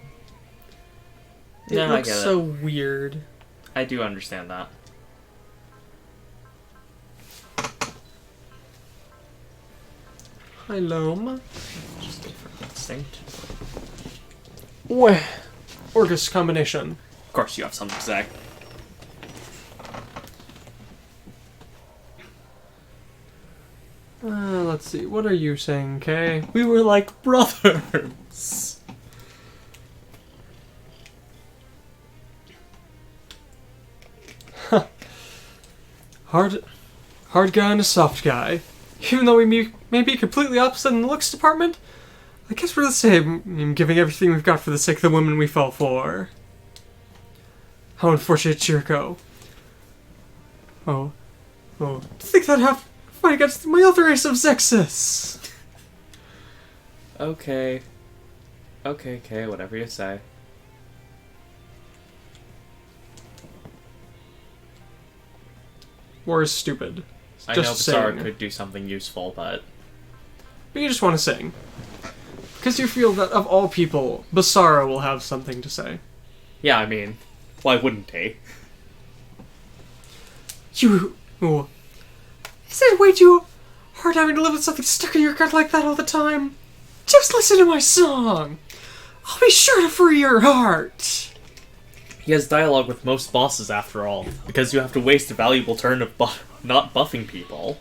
It No, I looks get it. so weird. I do understand that. Hi, Loam. Just different instinct. Weh. Orgus combination. Of course you have something to say. Let's see. What are you saying, Kay? We were like brothers. Hard guy and a soft guy. Even though we may be completely opposite in the looks department, I guess we're the same in giving everything we've got for the sake of the woman we fell for. How unfortunate, Chirico. Oh. To think that I have to fight against my other race of Zexus. Okay. Okay, whatever you say. War is stupid. I know Just Bizarre saying. could do something useful, but... But you just want to sing. Because you feel that, of all people, Basara will have something to say. Yeah, I mean, why wouldn't he? You... Oh. Is it way too hard having to live with something stuck in your gut like that all the time? Just listen to my song! I'll be sure to free your heart! He has dialogue with most bosses, after all, because you have to waste a valuable turn of not buffing people.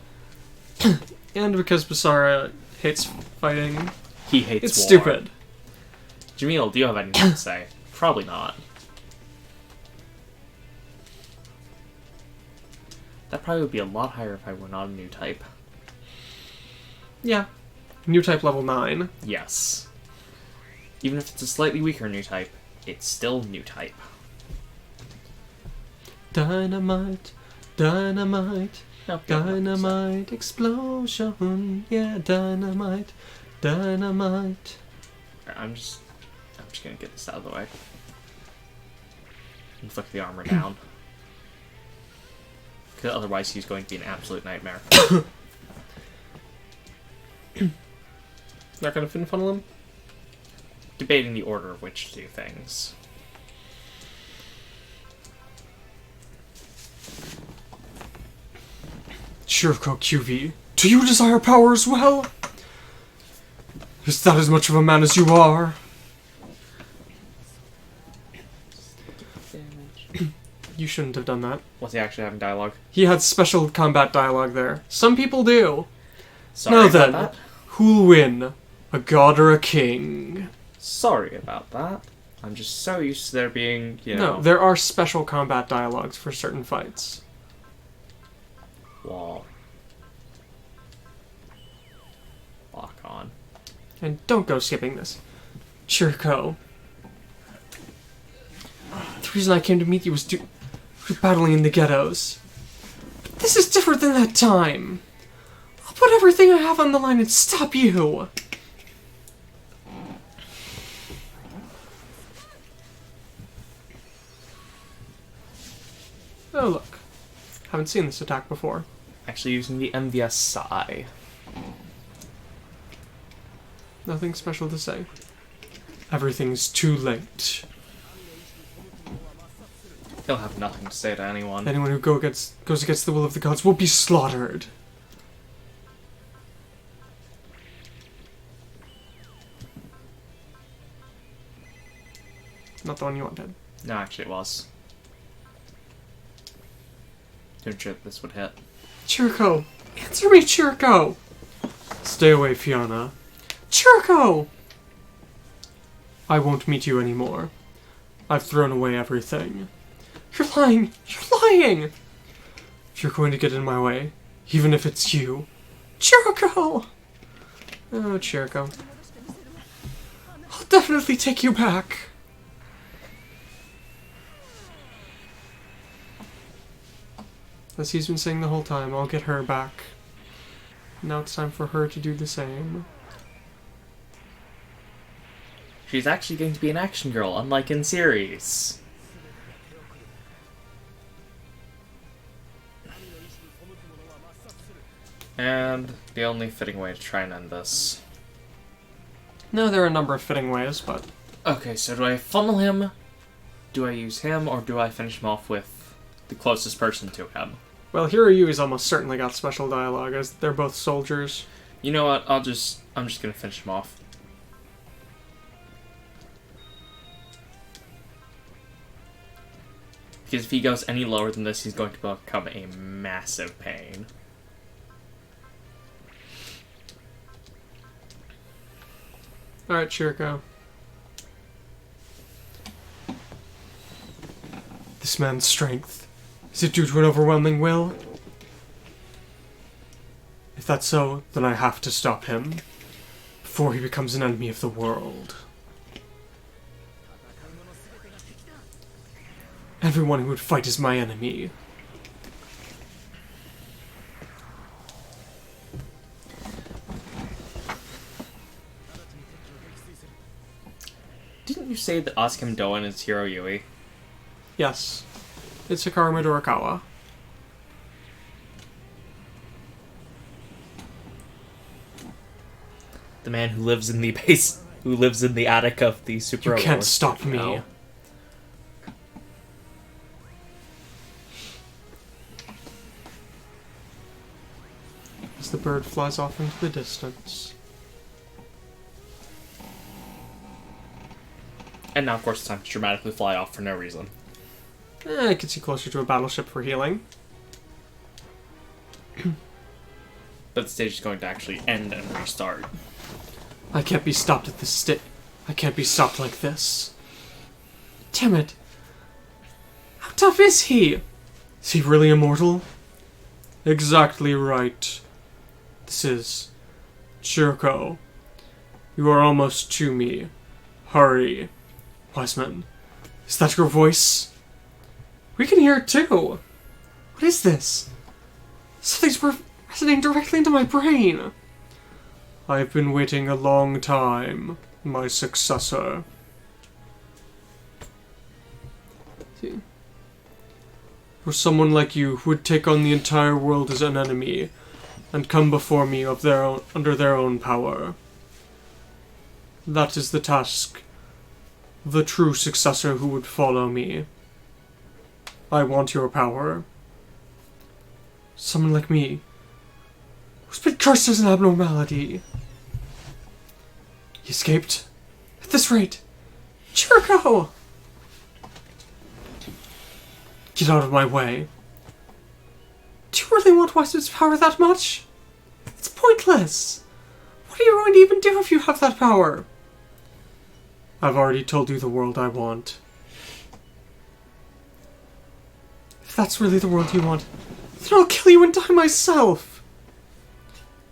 And because Basara hates fighting. He hates It's war. stupid. Jamil, do you have anything to say? Probably not. That probably would be a lot higher if I were not a new type. Yeah. New type level 9. Yes. Even if it's a slightly weaker new type, it's still new type. Dynamite, dynamite, No, dynamite explosion. Yeah, dynamite, dynamite. I'm just gonna get this out of the way. And flick the armor down. Because otherwise he's going to be an absolute nightmare. Not gonna fin funnel him? Debating the order of which to do things. Chirico Cuvie, do you desire power as well? Is that as much of a man as you are? You shouldn't have done that. Was he actually having dialogue? He had special combat dialogue there. Some people do. Sorry Now about then, that. who'll win? A god or a king? Sorry about that. I'm just so used to there being, you know... No, there are special combat dialogues for certain fights. Wall. Lock on. And don't go skipping this. Chirico. The reason I came to meet you was due to battling in the ghettos. But this is different than that time. I'll put everything I have on the line and stop you. Oh, look. Haven't seen this attack before. Actually using the MVS Sai. Nothing special to say. Everything's too late. He'll have nothing to say to anyone. Anyone who goes against the will of the gods will be slaughtered. Not the one you wanted. No, actually it was. Didn't sure that this would hit. Chirico! Answer me, Chirico! Stay away, Fyana. Chirico! I won't meet you anymore. I've thrown away everything. You're lying! You're lying! If you're going to get in my way, even if it's you... Chirico! Oh, Chirico. I'll definitely take you back. As he's been saying the whole time, I'll get her back. Now it's time for her to do the same. She's actually going to be an action girl, unlike in series. And the only fitting way to try and end this. No, there are a number of fitting ways, but... Okay, so do I funnel him? Do I use him, or do I finish him off with the closest person to him? Well, Hiroyui's almost certainly got special dialogue, as they're both soldiers. You know what, I'm just gonna finish him off. Because if he goes any lower than this, he's going to become a massive pain. Alright, Chirico. This man's strength. Is it due to an overwhelming will? If that's so, then I have to stop him. Before he becomes an enemy of the world. Everyone who would fight is my enemy. Didn't you say that Asuka Doan is Hiroyui? Yes. It's Hikaru Midorikawa. The man who lives in the base, who lives in the attic of the Super. You can't stop me. No. As the bird flies off into the distance. And now, of course, it's time to dramatically fly off for no reason. It gets you closer to a battleship for healing. But the stage is going to actually end and restart. I can't be stopped at this state. I can't be stopped like this. Damn it. How tough is he? Is he really immortal? Exactly right. This is Chirico. You are almost to me. Hurry. Wiseman, is that your voice? We can hear it too. What is this? Something's resonating directly into my brain. I've been waiting a long time, my successor. For someone like you who would take on the entire world as an enemy and come before me of their own, under their own power. That is the task of the true successor who would follow me. I want your power. Someone like me, who's been cursed as an abnormality. He escaped? At this rate? Chirico! Get out of my way. Do you really want Wiseman's power that much? It's pointless. What are you going to even do if you have that power? I've already told you the world I want. If that's really the world you want, then I'll kill you and die myself.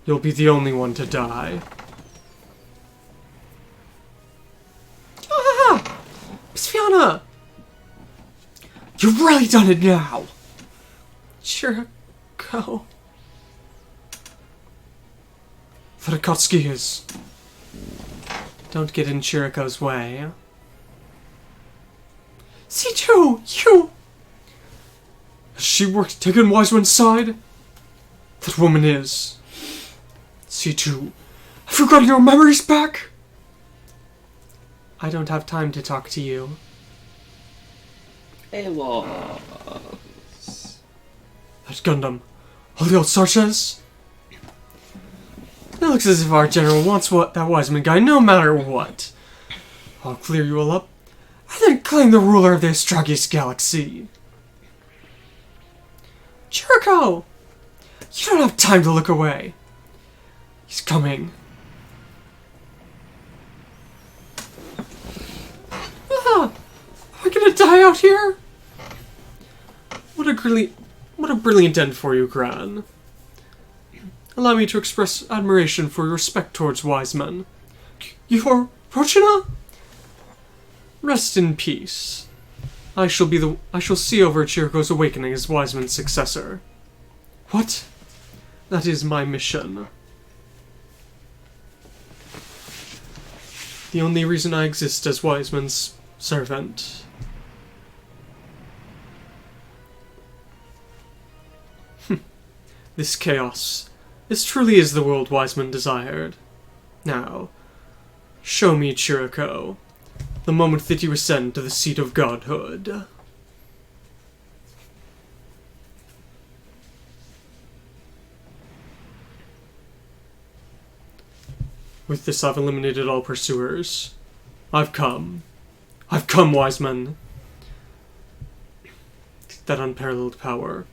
You'll be the only one to die. Ah! Miss Fyana! You've really done it now! Chirico. Fedekotski is. Don't get in Chirico's way. C2, you! Has she taken Wiseman's side? That woman is. C2, have you got your memories back? I don't have time to talk to you. It was. That Gundam. Halil Sarchez? It looks as if our general wants that Wiseman guy no matter what. I'll clear you all up, and then claim the ruler of the Astragalus galaxy. Chirico! You don't have time to look away. He's coming. Am I gonna die out here? What a brilliant end for you, Gran. Allow me to express admiration for your respect towards Wiseman. Your Rochina? Rest in peace. I shall see over Chirico's awakening as Wiseman's successor. What? That is my mission. The only reason I exist as Wiseman's servant. This chaos. This truly is the world Wiseman desired. Now, show me, Chirico, the moment that you ascend to the seat of godhood. With this, I've eliminated all pursuers. I've come. I've come, Wiseman. That unparalleled power.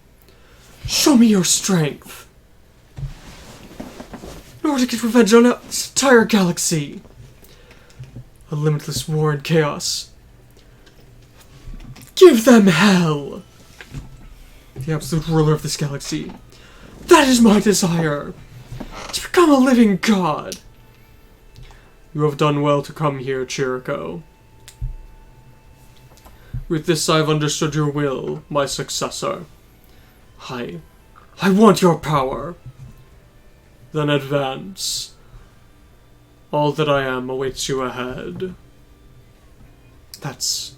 Show me your strength. In order to get revenge on this entire galaxy. A limitless war and chaos. Give them hell! The absolute ruler of this galaxy. That is my desire. To become a living god. You have done well to come here, Chirico. With this I have understood your will, my successor. I want your power. Then advance. All that I am awaits you ahead. That's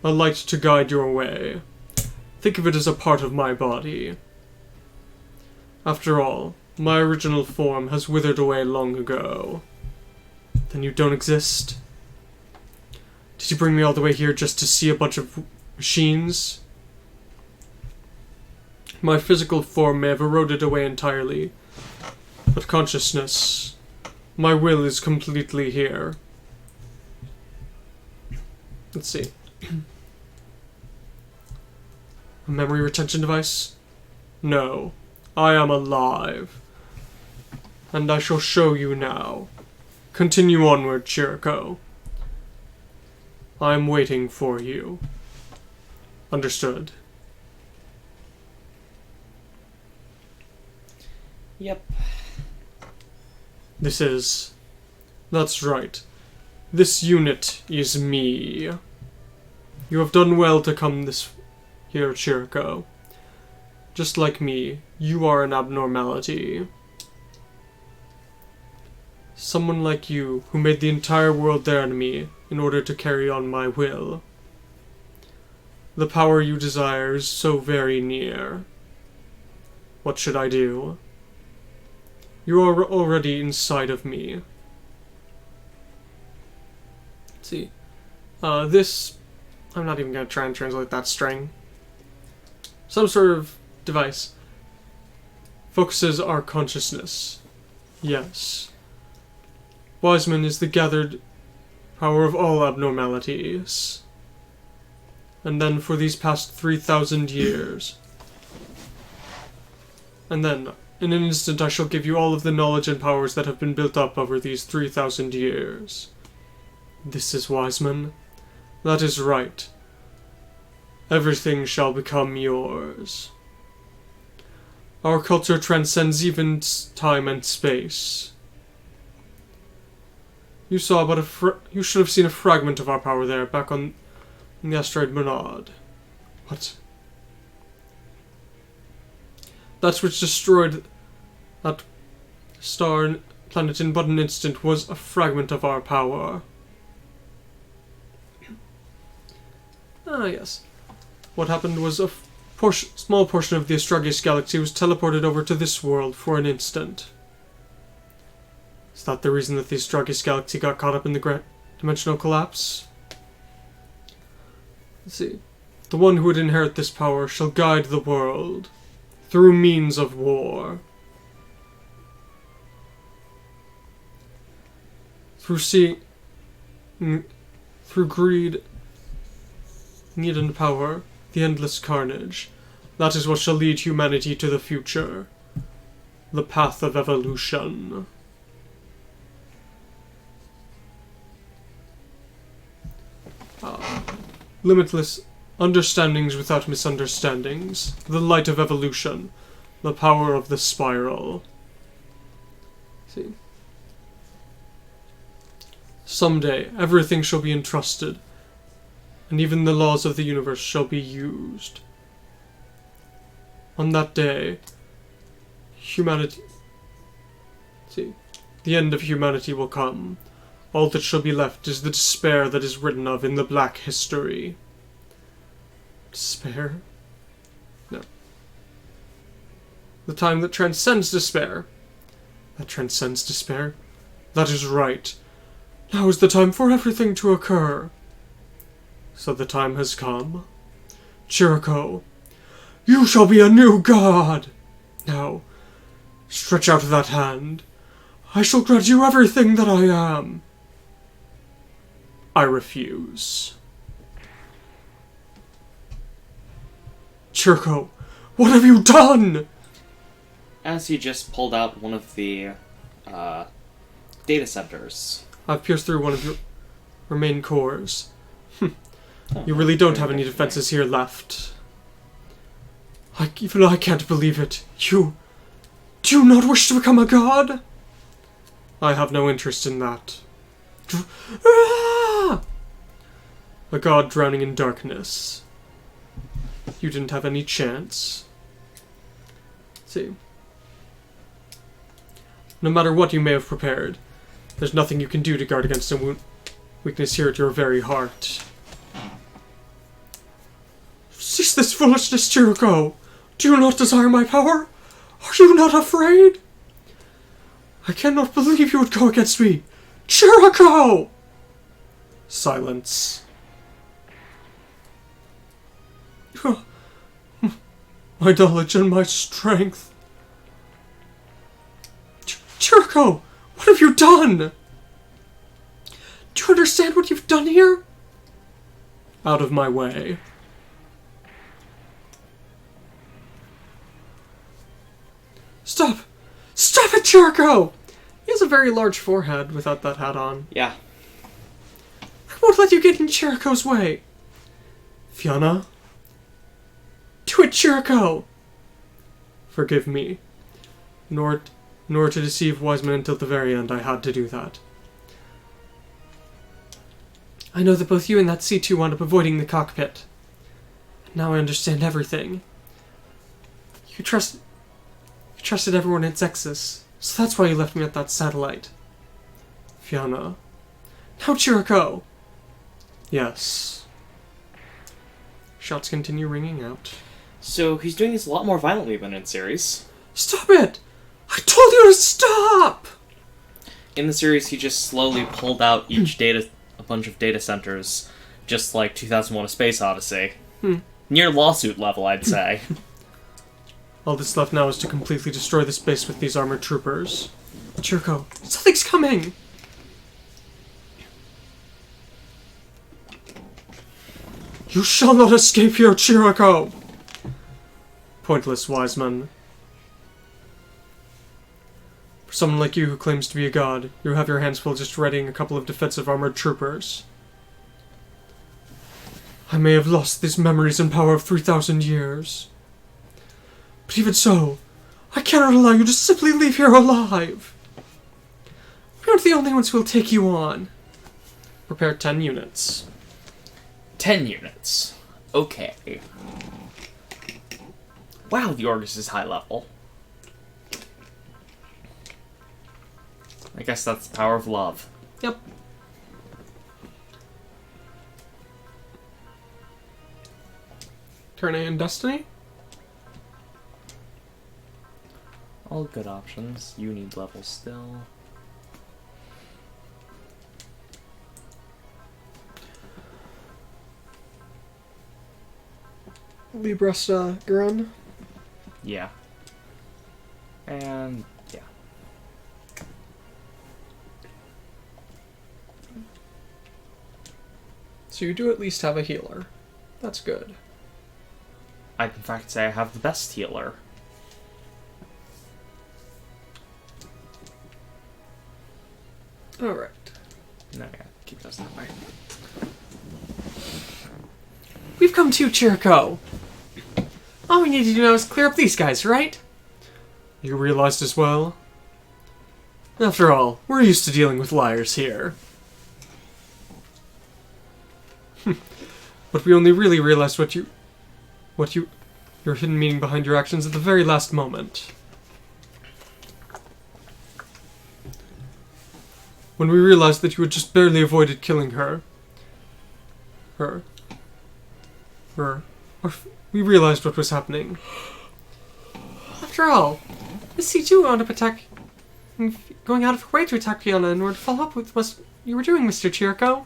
a light to guide your way. Think of it as a part of my body. After all, my original form has withered away long ago. Then you don't exist? Did you bring me all the way here just to see a bunch of machines? My physical form may have eroded away entirely, but consciousness, my will is completely here. Let's see. A memory retention device? No, I am alive. And I shall show you now. Continue onward, Chirico. I am waiting for you. Understood. Yep. That's right. This unit is me. You have done well to come here, Chirico. Just like me, you are an abnormality. Someone like you, who made the entire world their enemy in order to carry on my will. The power you desire is so very near. What should I do? You are already inside of me. Let's see. I'm not even going to try and translate that string. Some sort of device. Focuses our consciousness. Yes. Wiseman is the gathered power of all abnormalities. And then for these past 3,000 years. And then, in an instant, I shall give you all of the knowledge and powers that have been built up over these 3,000 years. This is Wiseman. That is right. Everything shall become yours. Our culture transcends even time and space. You saw you should have seen a fragment of our power there, back on the asteroid Monad. What? That which destroyed that star and planet in but an instant was a fragment of our power. Ah, yes. What happened was a small portion of the Astragalus galaxy was teleported over to this world for an instant. Is that the reason that the Astragalus galaxy got caught up in the dimensional collapse? Let's see. The one who would inherit this power shall guide the world through means of war. Through greed, need and power, the endless carnage. That is what shall lead humanity to the future. The path of evolution. Limitless understandings without misunderstandings. The light of evolution. The power of the spiral. See. Someday, everything shall be entrusted, and even the laws of the universe shall be used. On that day, humanity... See, the end of humanity will come. All that shall be left is the despair that is written of in the Black History. Despair? No. The time that transcends despair. That transcends despair? That is right. Now is the time for everything to occur. So the time has come. Chirico, you shall be a new god! Now, stretch out that hand. I shall grant you everything that I am. I refuse. Chirico, what have you done? As he just pulled out one of the data centers. I've pierced through one of your main cores. You really don't have any defenses here left. Even I can't believe it. Do you not wish to become a god? I have no interest in that. A god drowning in darkness. You didn't have any chance. See. No matter what you may have prepared, there's nothing you can do to guard against a weakness here at your very heart. Cease this foolishness, Chirico! Do you not desire my power? Are you not afraid? I cannot believe you would go against me! Chirico! Silence. My knowledge and my strength. Chirico! What have you done? Do you understand what you've done here? Out of my way. Stop! Stop it, Chirico! He has a very large forehead without that hat on. Yeah. I won't let you get in Chirico's way. Fyana? Do it, Chirico! Forgive me. Nor to deceive Wiseman until the very end, I had to do that. I know that both you and that C2 wound up avoiding the cockpit. Now I understand everything. You trusted everyone at Zexus, so that's why you left me at that satellite. Fyana. Now, Chirico! Yes. Shots continue ringing out. So he's doing this a lot more violently than in series. Stop it! I told you to stop! In the series, he just slowly pulled out a bunch of data centers, just like 2001: A Space Odyssey. Near lawsuit level, I'd say. All that's left now is to completely destroy this base with these armored troopers. Chirico, something's coming! You shall not escape here, Chirico! Pointless, Wiseman. For someone like you who claims to be a god, you have your hands full just readying a couple of defensive armored troopers. I may have lost these memories and power of 3,000 years. But even so, I cannot allow you to simply leave here alive. We aren't the only ones who will take you on. Prepare 10 units. 10 units. Okay. Wow, the Orgus is high level. I guess that's the power of love. Yep. Turn A and Destiny? All good options. You need level still. Libresta Grun? Yeah. And yeah. So you do at least have a healer. That's good. I'd in fact say I have the best healer. Alright. No, yeah, keep those that way. We've come to Chirico. All we need to do now is clear up these guys, right? You realized as well? After all, we're used to dealing with liars here. But we only really realized your hidden meaning behind your actions at the very last moment. When we realized that you had just barely avoided killing we realized what was happening. After all, the C2 wound up going out of her way to attack Fyana in order to follow up with what you were doing, Mr. Chirico.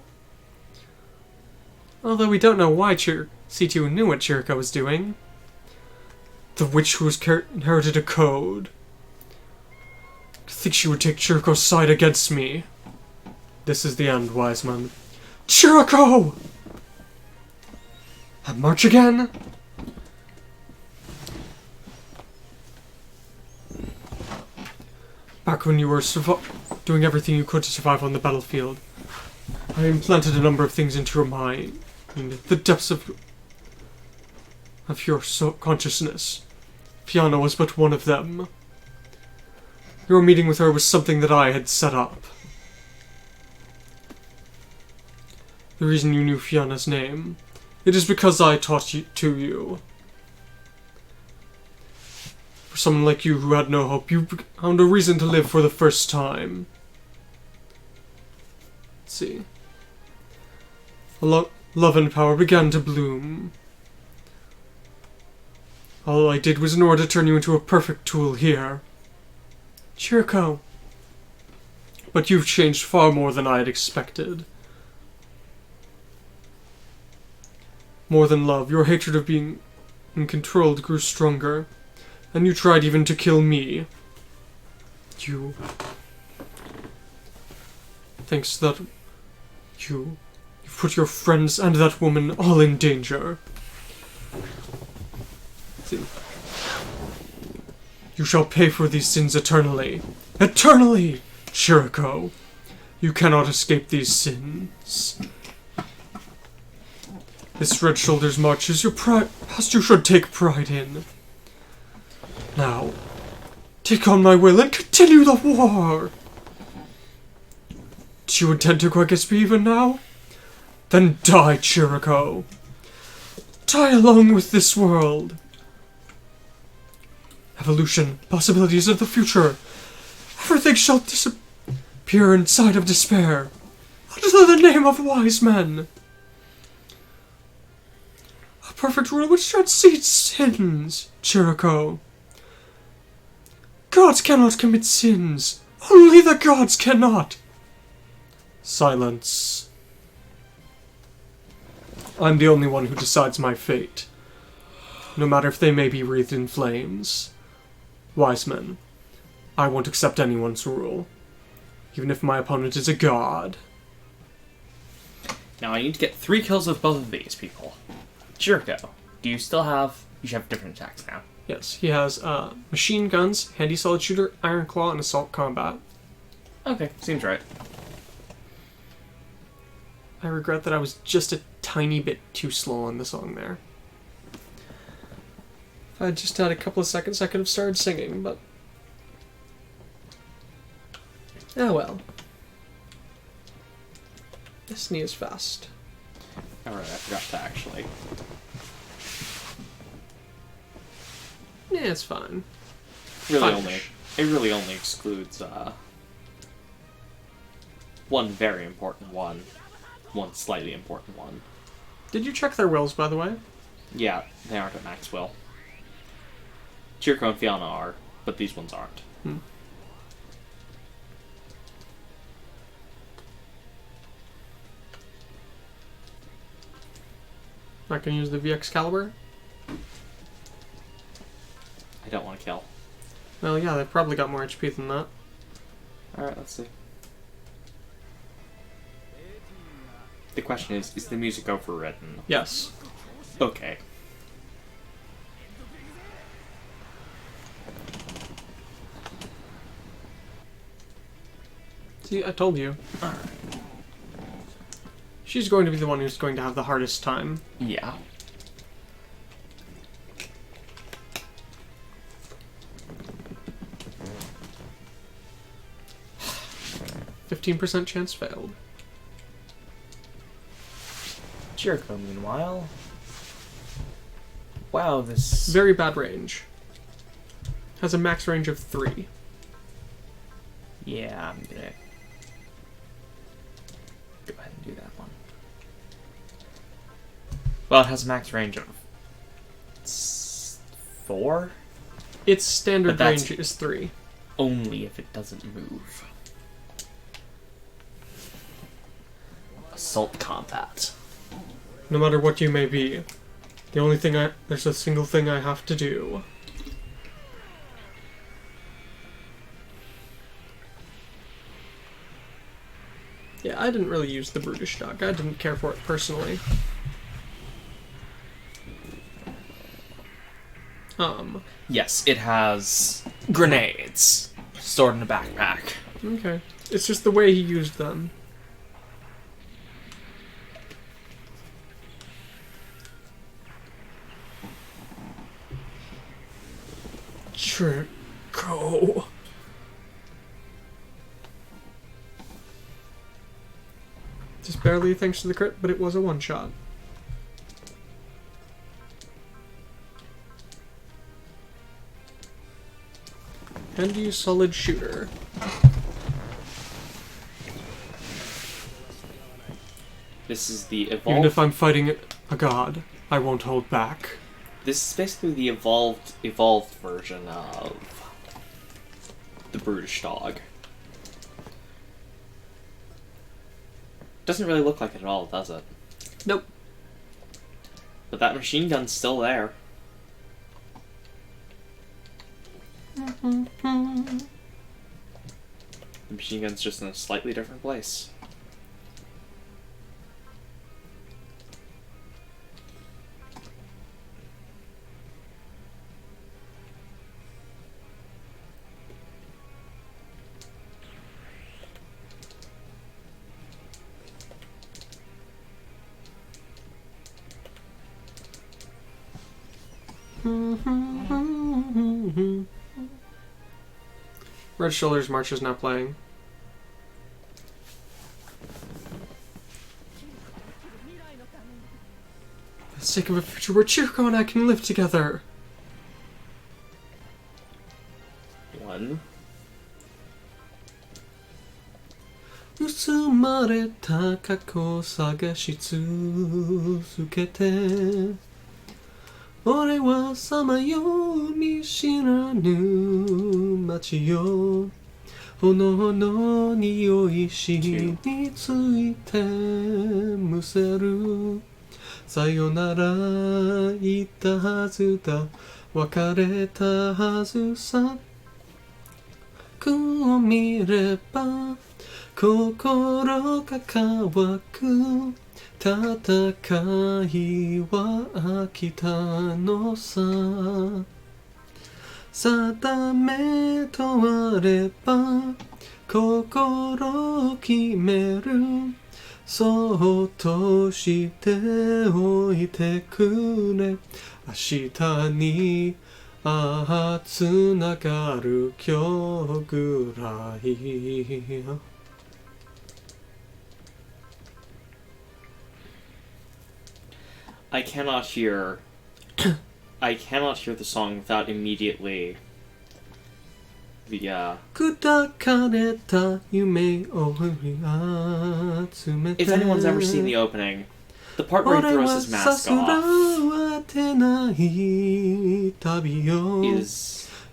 Although we don't know why C2 knew what Chirico was doing. The witch who inherited a code. To think she would take Chirico's side against me. This is the end, Wiseman. Chirico! And march again? Back when you were doing everything you could to survive on the battlefield, I implanted a number of things into your mind, in the depths of your consciousness. Fyana was but one of them. Your meeting with her was something that I had set up. The reason you knew Fyana's name, it is because I taught it to you. For someone like you who had no hope, you found a reason to live for the first time. Let's see. Love and power began to bloom. All I did was in order to turn you into a perfect tool here. Chirico. But you've changed far more than I had expected. More than love, your hatred of being controlled grew stronger, and you tried even to kill me. You that you've put your friends and that woman all in danger. See. You shall pay for these sins eternally. Eternally, Chirico. You cannot escape these sins. This Red Shoulders March is your pride, as you should take pride in. Now, take on my will and continue the war! Do you intend to go against me even now? Then die, Chirico. Die along with this world. Evolution, possibilities of the future. Everything shall disappear inside of despair. Under the name of Wiseman. A perfect rule which transcends sins, Chirico. Gods cannot commit sins. Only the gods cannot. Silence. I'm the only one who decides my fate, no matter if they may be wreathed in flames. Wiseman, I won't accept anyone's rule, even if my opponent is a god. Now I need to get 3 kills with both of these people. Chirico, do you still have... You should have different attacks now. Yes, he has machine guns, handy solid shooter, iron claw, and assault combat. Okay, seems right. I regret that I was just a tiny bit too slow on the song there. If I had just had a couple of seconds, I could have started singing, but... oh well. Destiny is fast. Alright, I forgot to actually. Yeah, it's fine. It really only excludes one very important one. One slightly important one. Did you check their wills, by the way? Yeah, they aren't at max will. Chirico and Fyana are, but these ones aren't. Hmm. Not gonna use the VX caliber? I don't want to kill. Well, yeah, they've probably got more HP than that. Alright, let's see. The question is the music overwritten? Yes. Okay. See, I told you. Alright. She's going to be the one who's going to have the hardest time. Yeah. %15 chance failed. Chirico, meanwhile. Wow, this... Very bad range. Has a max range of 3. Yeah, I'm gonna... go ahead and do that one. Well, it has a max range of... 4? Its standard But that's- range is 3. Only if it doesn't move. Assault combat. No matter what you may be, there's a single thing I have to do. Yeah, I didn't really use the brutish dog. I didn't care for it personally. Yes, it has grenades stored in a backpack. Okay. It's just the way he used them. Chirico. Just barely thanks to the crit, but it was a one-shot. And use solid shooter. This is the evolved... Even if I'm fighting a god, I won't hold back. This is basically the evolved version of the brutish dog. Doesn't really look like it at all, does it? Nope. But that machine gun's still there. The machine gun's just in a slightly different place. Red Shoulders March is now playing. For the sake of a future where Chirico and I can live together. 1. 盗まれた過去を探し続けて俺はさまよう見知らぬ街よ炎の匂いしについてむせるさよなら言ったはずだ別れたはずさくを見れば心が乾く戦いは飽きたのさ定めとあれば心を決めるそっとしておいてくれ明日につながる今日ぐらい I cannot hear the song without immediately the if anyone's ever seen the opening, the part where he throws his mask off is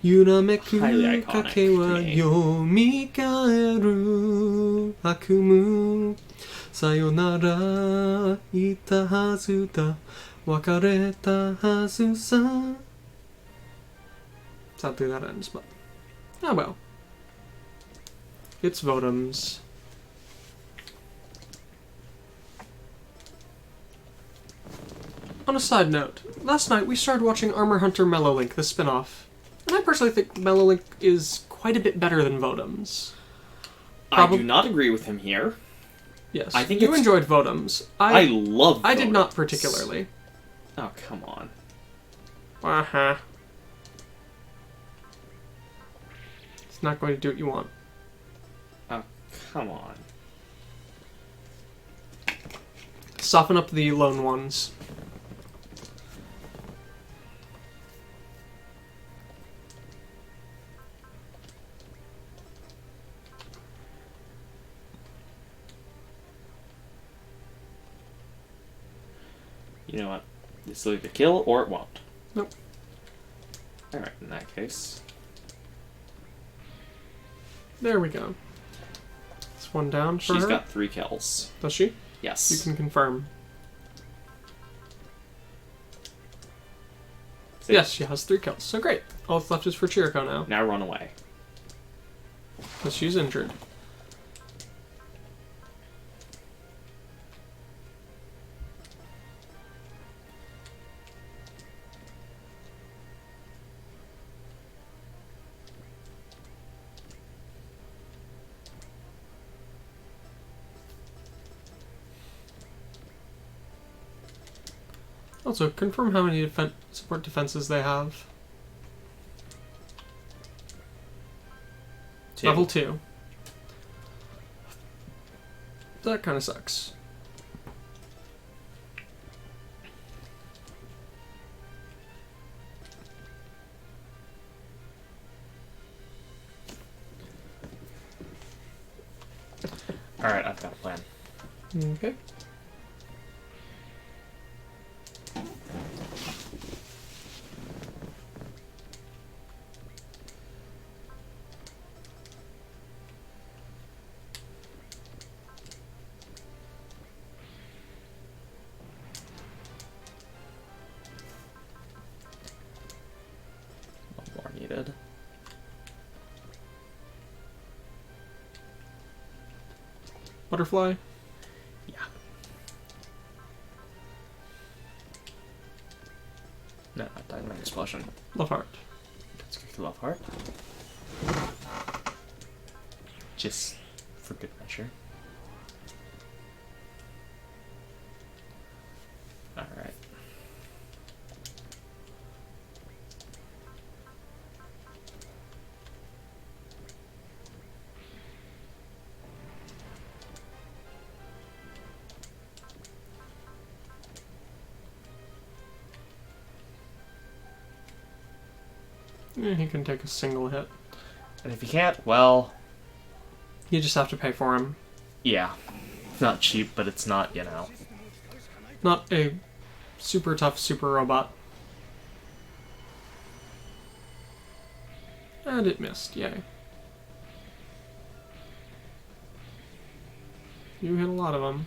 highly iconic to me. さよなら言ったはずだ別れたはずさ Sadly that ends, but oh well. It's Votems. On a side note, last night we started watching Armor Hunter Mellowlink, the spin-off. And I personally think Mellowlink is quite a bit better than Votems. I do not agree with him here. Yes, I think you enjoyed Votems. I love Votems. I did not particularly. Oh, come on. Uh-huh. It's not going to do what you want. Oh, come on. Soften up the lone ones. You know what? This will either kill or it won't. Nope. Alright, in that case. There we go. It's one down for her. She's got 3 kills. Does she? Yes. You can confirm. See? Yes, she has 3 kills. So great. All that's left is for Chirico now. Now run away. Because she's injured. Also, confirm how many support defenses they have. 2. Level 2. That kind of sucks. Alright, I've got a plan. Okay. One more needed. Butterfly. Yeah. No, not Dynamite Explosion. Love Heart. Let's go to Love Heart. Just for good measure. Alright. He can take a single hit. And if you can't, well... You just have to pay for him. Yeah. It's not cheap, but it's not, you know... Not a super tough super robot. And it missed, yay. You hit a lot of them.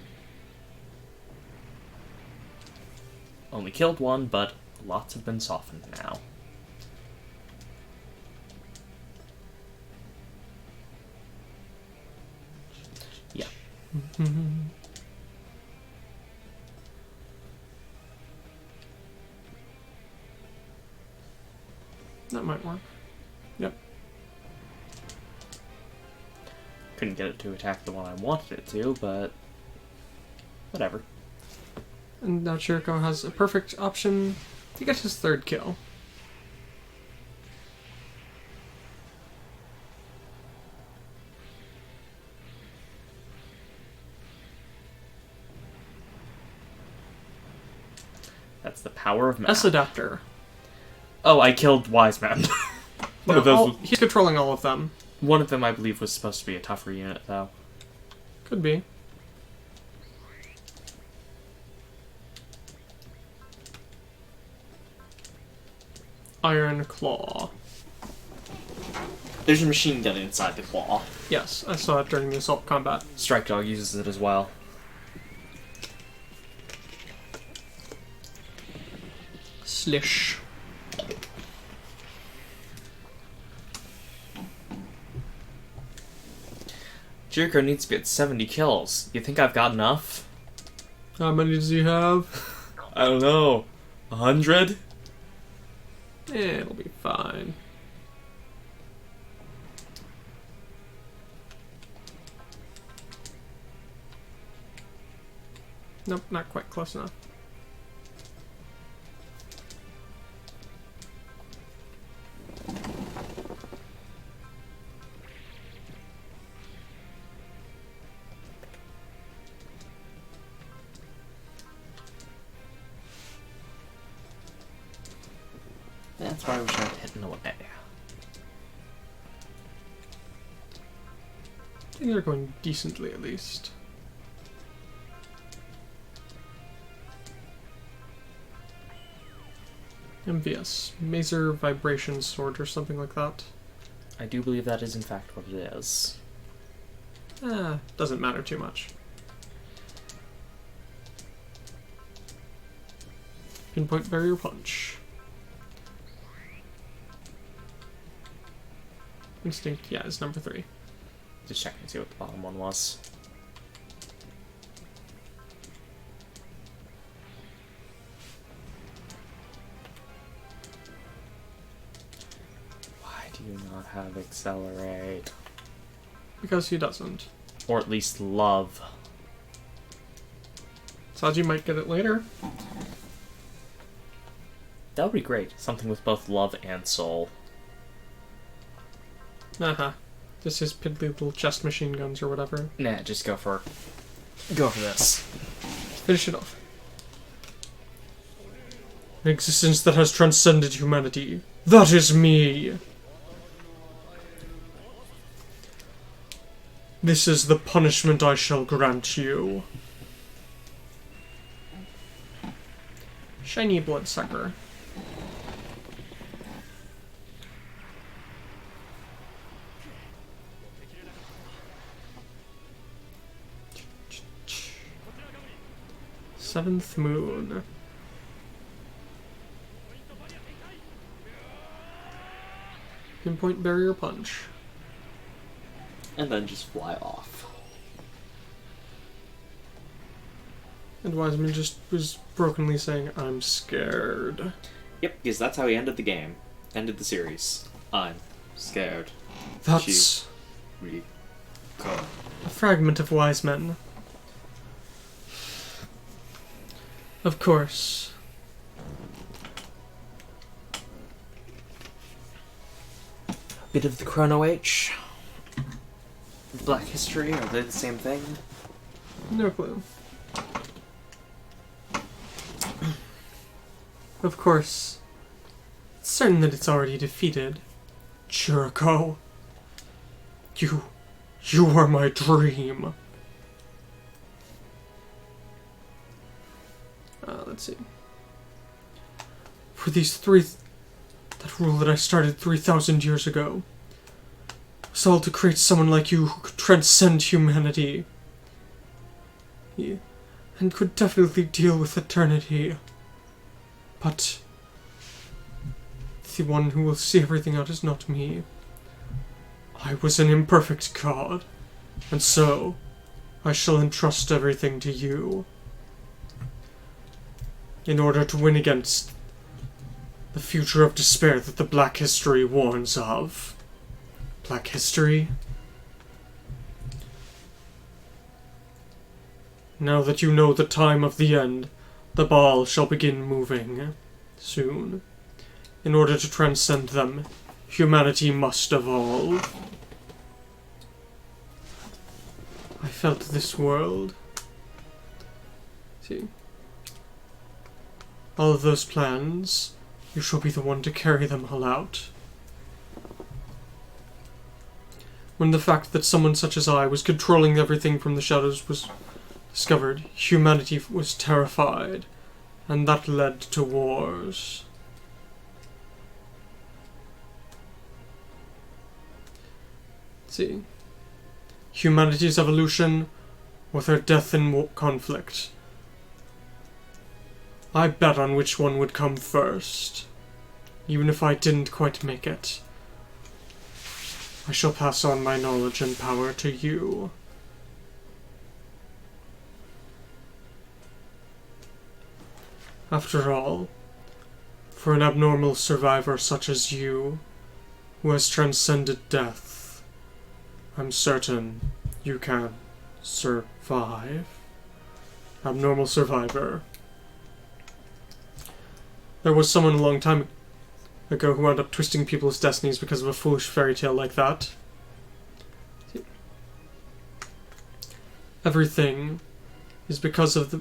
Only killed one, but lots have been softened now. Yeah. That might work. Yep. Couldn't get it to attack the one I wanted it to, but... whatever. And now Chirico has a perfect option to get his 3rd kill. That's the power of math. S-adapter. Oh, I killed Wiseman. One of those. He's controlling all of them. One of them, I believe, was supposed to be a tougher unit, though. Could be. Iron Claw. There's a machine gun inside the claw. Yes, I saw it during the assault combat. Strike Dog uses it as well. Slish. Chirico needs to be at 70 kills. You think I've got enough? How many does he have? I don't know. 100? It'll be fine. Nope, not quite close enough. That's why I wish I had hit away. I think they're going decently, at least. MVS. Maser Vibration Sword or something like that. I do believe that is in fact what it is. Doesn't matter too much. Pinpoint Barrier Punch. Instinct, yeah, is number 3. Just checking to see what the bottom one was. Why do you not have Accelerate? Because he doesn't. Or at least Love. Saji might get it later. That would be great. Something with both Love and Soul. Just his piddly little chest machine guns or whatever. Nah, just go for this. Finish it off. An existence that has transcended humanity. That is me! This is the punishment I shall grant you. Shiny Bloodsucker. Seventh Moon. Pinpoint Barrier Punch. And then just fly off. And Wiseman just was brokenly saying, I'm scared. Yep, because that's how he ended the game. Ended the series. I'm scared. That's Chirico. a fragment of Wiseman. Of course. Bit of the Chrono H. Black History, are they the same thing? No clue. Of course. It's certain that it's already defeated. Chirico. You are my dream. Let's see. For these that rule that I started 3,000 years ago was all to create someone like you who could transcend humanity. Yeah, and could definitely deal with eternity. But the one who will see everything out is not me. I was an imperfect god, and so I shall entrust everything to you. In order to win against the future of despair that the Black History warns of. Black History? Now that you know the time of the end, the ball shall begin moving. Soon. In order to transcend them, humanity must evolve. I felt this world. See. all of those plans, you shall be the one to carry them all out. When the fact that someone such as I was controlling everything from the shadows was discovered, humanity was terrified, and that led to wars. Let's see. Humanity's evolution, or their death in conflict. I bet on which one would come first, even if I didn't quite make it. I shall pass on my knowledge and power to you. After all, for an abnormal survivor such as you, who has transcended death, I'm certain you can survive. Abnormal survivor. There was someone a long time ago who wound up twisting people's destinies because of a foolish fairy tale like that. Everything is because of the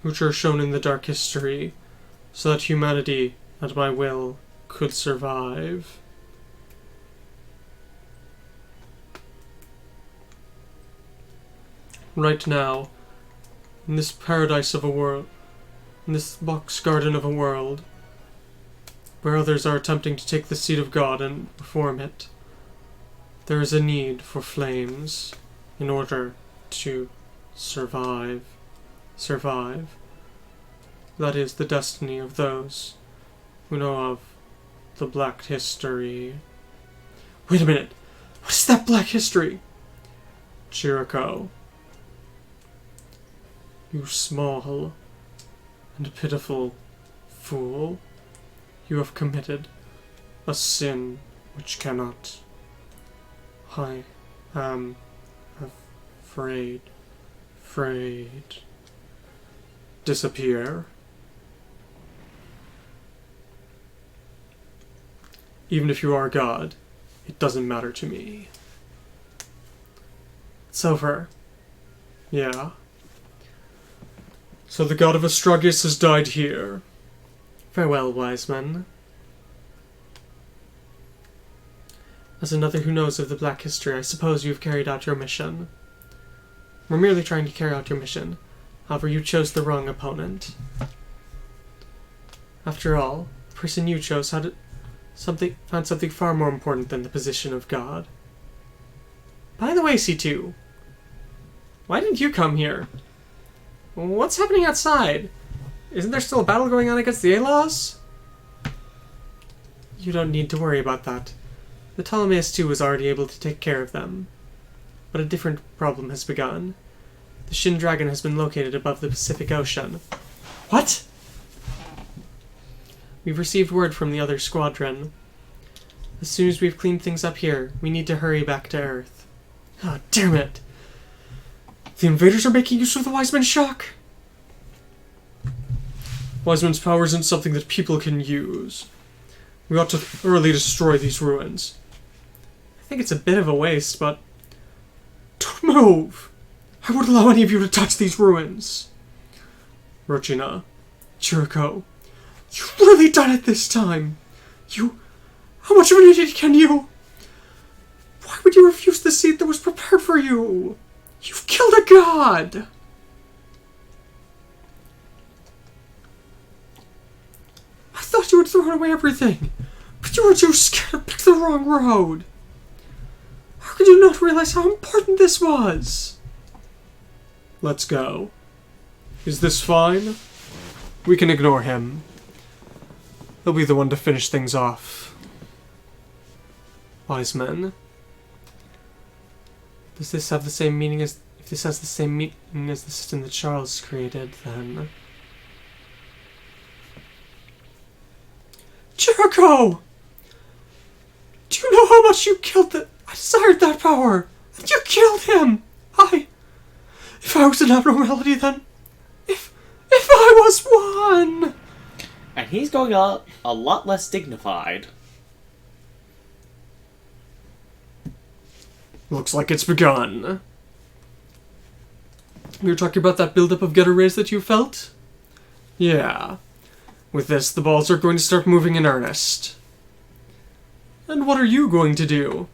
which are shown in the dark history, so that humanity, at my will, could survive. Right now, in this paradise of a world, in this box garden of a world, where others are attempting to take the seed of God and reform it, there is a need for flames in order to survive. That is the destiny of those who know of the Black History. Wait a minute! What is that Black History? Chirico, you small and pitiful fool, you have committed a sin which cannot. I am afraid. Disappear. Even if you are God, it doesn't matter to me. It's over. Yeah. So the god of Astragus has died here. Farewell, Wiseman. As another who knows of the Black History, I suppose you have carried out your mission. We're merely trying to carry out your mission. However, you chose the wrong opponent. After all, the person you chose found something far more important than the position of God. By the way, C2, why didn't you come here? What's happening outside? Isn't there still a battle going on against the Alos? You don't need to worry about that. The Ptolemaeus II was already able to take care of them. But a different problem has begun. The Shin Dragon has been located above the Pacific Ocean. What? We've received word from the other squadron. As soon as we've cleaned things up here, we need to hurry back to Earth. Ah, oh, damn it! The invaders are making use of the Wiseman shock! Wiseman's power isn't something that people can use. We ought to thoroughly destroy these ruins. I think it's a bit of a waste, but... Don't move! I won't allow any of you to touch these ruins! Rochina, Chirico, you've really done it this time! How much of an idiot can you... Why would you refuse the seed that was prepared for you? You've killed a god! I thought you had thrown away everything, but you were too scared to pick the wrong road. How could you not realize how important this was? Let's go. Is this fine? We can ignore him. He'll be the one to finish things off. Wiseman. Does this have the same meaning as... If this has the same meaning as the system that Charles created, then... Chirico! Do you know how much you killed the... I desired that power! And you killed him! If I was an abnormality, then... If I was one! And he's going a lot less dignified. Looks like it's begun. We were talking about that buildup of gutter rays that you felt? Yeah. With this, the balls are going to start moving in earnest. And what are you going to do?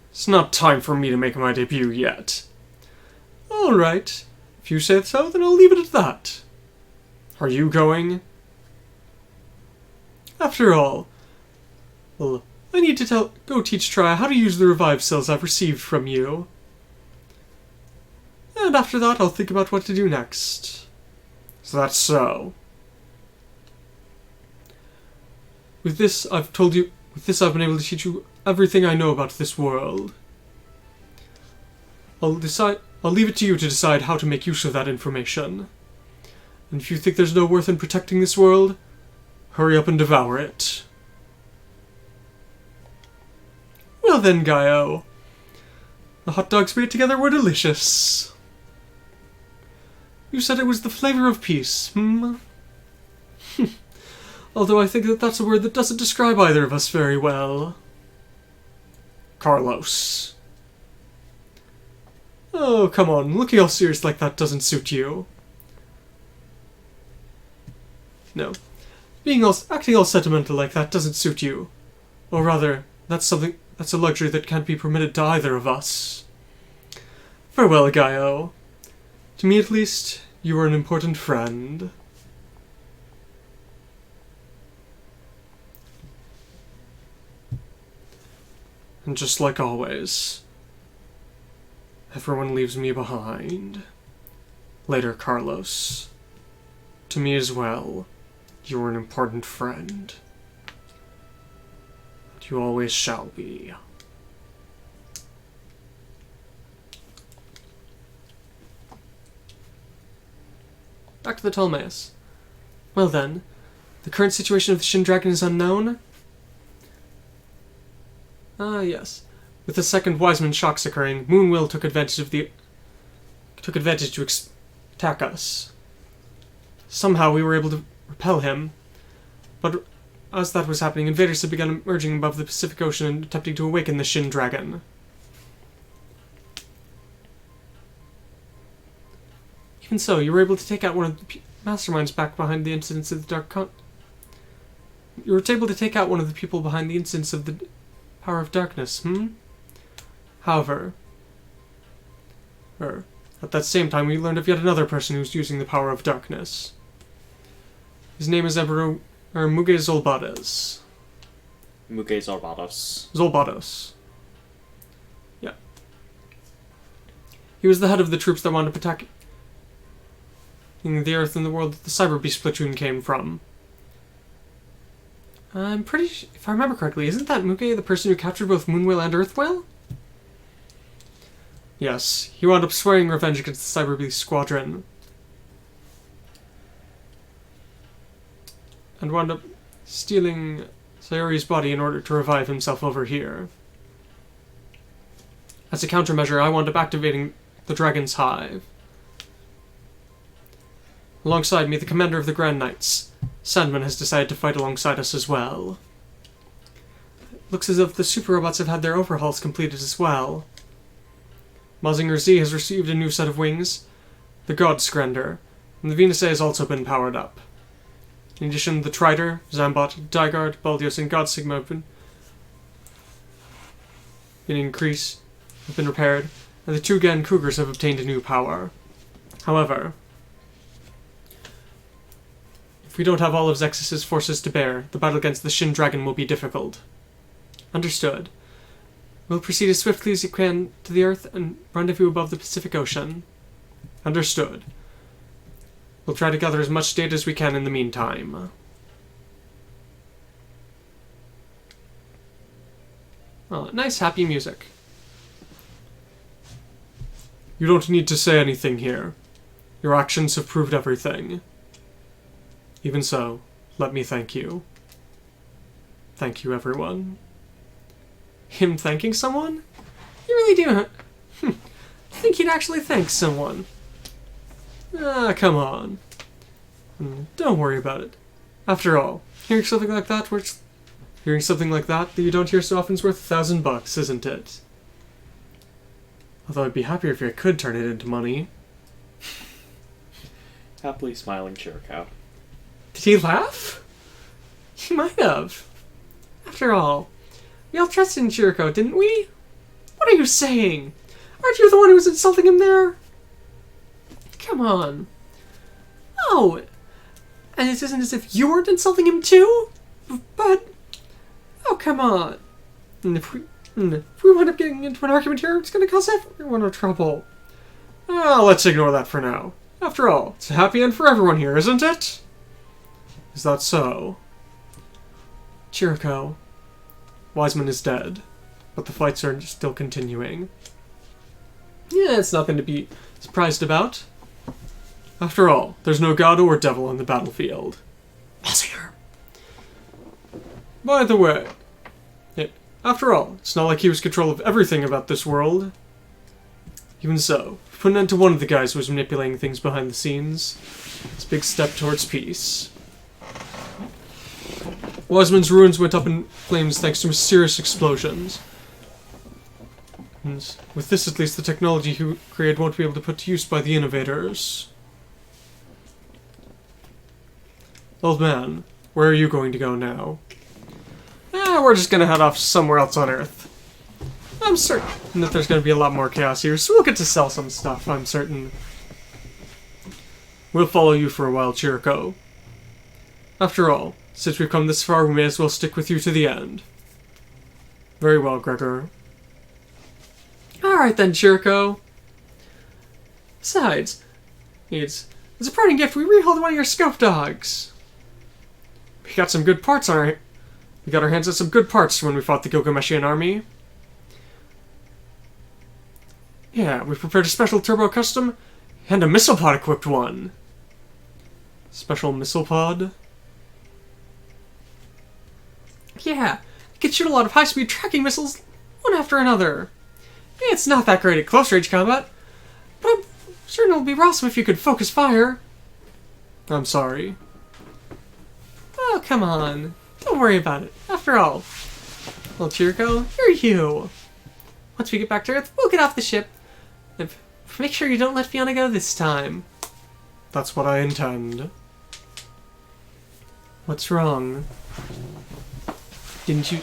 It's not time for me to make my debut yet. Alright. If you say so, then I'll leave it at that. Are you going? After all, well, I need to go teach Tri how to use the revive cells I've received from you. And after that, I'll think about what to do next. So that's so. With this, I've been able to teach you everything I know about this world. I'll leave it to you to decide how to make use of that information. And if you think there's no worth in protecting this world, hurry up and devour it. Well then, Gaio. The hot dogs we ate together were delicious. You said it was the flavor of peace, Although I think that that's a word that doesn't describe either of us very well. Carlos. Oh, come on. Looking all serious like that doesn't suit you. No. Acting all sentimental like that doesn't suit you. Or rather, that's a luxury that can't be permitted to either of us. Farewell, Gaio. To me, at least, you are an important friend. And just like always, everyone leaves me behind. Later, Carlos. To me as well, you are an important friend. And you always shall be. Back to the Ptolemaeus. Well then, the current situation of the Shin Dragon is unknown? Yes. With the second Wiseman shocks occurring, Moonwill took advantage to attack us. Somehow we were able to repel him, but as that was happening, invaders had begun emerging above the Pacific Ocean and attempting to awaken the Shin Dragon. Even so, you were able to take out one of the masterminds back behind the incidents of the You were able to take out one of the people behind the incidents of the Power of Darkness, However, at that same time we learned of yet another person who's using the Power of Darkness. His name is Muge Zolbados. Muge Zolbados. Zolbados. Yeah. He was the head of the troops that wound up attacking the Earth and the world that the Cyber Beast platoon came from. I'm pretty sure, if I remember correctly, isn't that Muge the person who captured both Moonwhale and Earthwhale? Yes, he wound up swearing revenge against the Cyber Beast squadron. And wound up stealing Sayori's body in order to revive himself over here. As a countermeasure, I wound up activating the Dragon's Hive. Alongside me, the commander of the Grand Knights, Sandman, has decided to fight alongside us as well. It looks as if the super robots have had their overhauls completed as well. Mazinger Z has received a new set of wings, the God Skrender, and the Venus A has also been powered up. In addition, the Trider, Zambot, Dygard, Baldios, and God Sigma have been repaired, and the two Gan Cougars have obtained a new power. However, if we don't have all of Zexus' forces to bear, the battle against the Shin Dragon will be difficult. Understood. We'll proceed as swiftly as you can to the Earth and rendezvous above the Pacific Ocean. Understood. We'll try to gather as much data as we can in the meantime. Oh, nice happy music. You don't need to say anything here. Your actions have proved everything. Even so, let me thank you. Thank you, everyone. Him thanking someone? You really do, I think he'd actually thank someone. Come on. Don't worry about it. After all, hearing something like that that you don't hear so often is worth $1,000, isn't it? Although I'd be happier if I could turn it into money. Happily smiling Chirico. Did he laugh? He might have. After all, we all trusted in Chirico, didn't we? What are you saying? Aren't you the one who was insulting him there? Come on. Oh, and it isn't as if you weren't insulting him too? But, oh, come on. And if we wind up getting into an argument here, it's going to cause everyone trouble. Let's ignore that for now. After all, it's a happy end for everyone here, isn't it? Is that so? Chirico. Wiseman is dead, but the fights are still continuing. Yeah, it's nothing to be surprised about. After all, there's no god or devil on the battlefield. Mazinger. By the way, after all, it's not like he was in control of everything about this world. Even so, put an end to one of the guys who was manipulating things behind the scenes. It's a big step towards peace. Wiseman's ruins went up in flames thanks to mysterious explosions. And with this, at least, the technology he created won't be able to put to use by the innovators. Old man, where are you going to go now? We're just gonna head off somewhere else on Earth. I'm certain that there's gonna be a lot more chaos here, so we'll get to sell some stuff, I'm certain. We'll follow you for a while, Chirico. After all, since we've come this far, we may as well stick with you to the end. Very well, Gregor. Alright then, Chirico. Besides, as a parting gift, we rehauled one of your scope dogs. We got some good parts on our... We got our hands on some good parts when we fought the Gilgameshian army. Yeah, we prepared a special turbo custom and a missile pod equipped one. Special missile pod? Yeah, it can shoot a lot of high-speed tracking missiles one after another. It's not that great at close-range combat, but I'm certain it would be awesome if you could focus fire. I'm sorry. Oh, come on. Don't worry about it. After all, well, Chirico, you're you. Once we get back to Earth, we'll get off the ship. And make sure you don't let Fyana go this time. That's what I intend. What's wrong? Didn't you...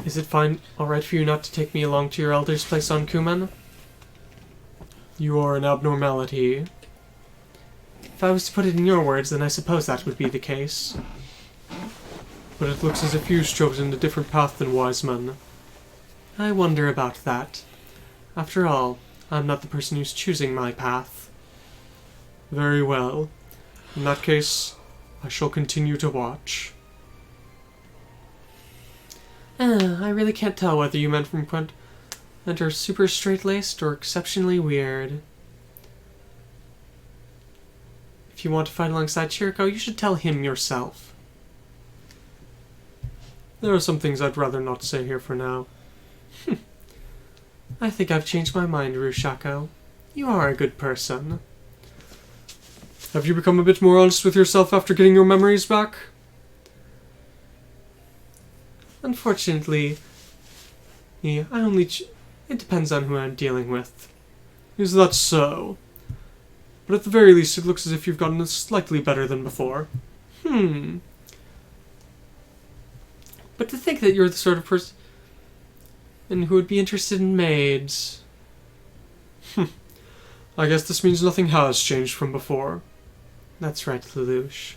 Is it alright for you not to take me along to your elder's place on Kuman? You are an abnormality. If I was to put it in your words, then I suppose that would be the case. But it looks as if you've chosen a different path than Wiseman. I wonder about that. After all, I'm not the person who's choosing my path. Very well. In that case, I shall continue to watch. I really can't tell whether you meant from Quent and are super straight-laced or exceptionally weird. If you want to fight alongside Chirico, you should tell him yourself. There are some things I'd rather not say here for now. I think I've changed my mind, Rushako. You are a good person. Have you become a bit more honest with yourself after getting your memories back? Unfortunately, it depends on who I'm dealing with. Is that so? But at the very least, it looks as if you've gotten slightly better than before. But to think that you're the sort of person who would be interested in maids. I guess this means nothing has changed from before. That's right, Lelouch.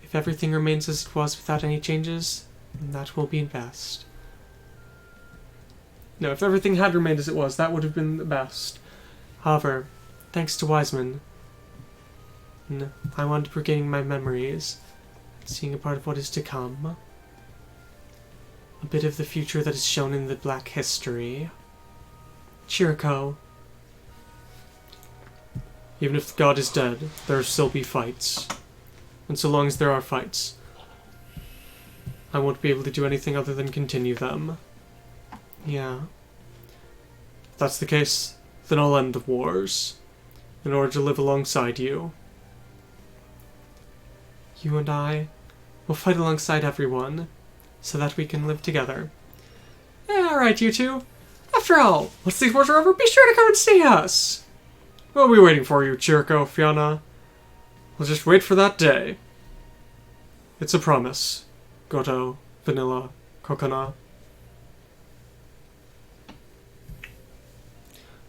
If everything remains as it was without any changes, then that will be best. No, if everything had remained as it was, that would have been the best. However, thanks to Wiseman, I wound up regaining my memories. Seeing a part of what is to come. A bit of the future that is shown in the Black History. Chirico. Even if the god is dead, there will still be fights. And so long as there are fights, I won't be able to do anything other than continue them. Yeah. If that's the case, then I'll end the wars, in order to live alongside you. You and I will fight alongside everyone, so that we can live together. Yeah, alright, you two. After all, once these wars are over, be sure to come and see us! We'll be waiting for you, Chirico, Fyana. We'll just wait for that day. It's a promise. Goto, Vanilla, Kokona.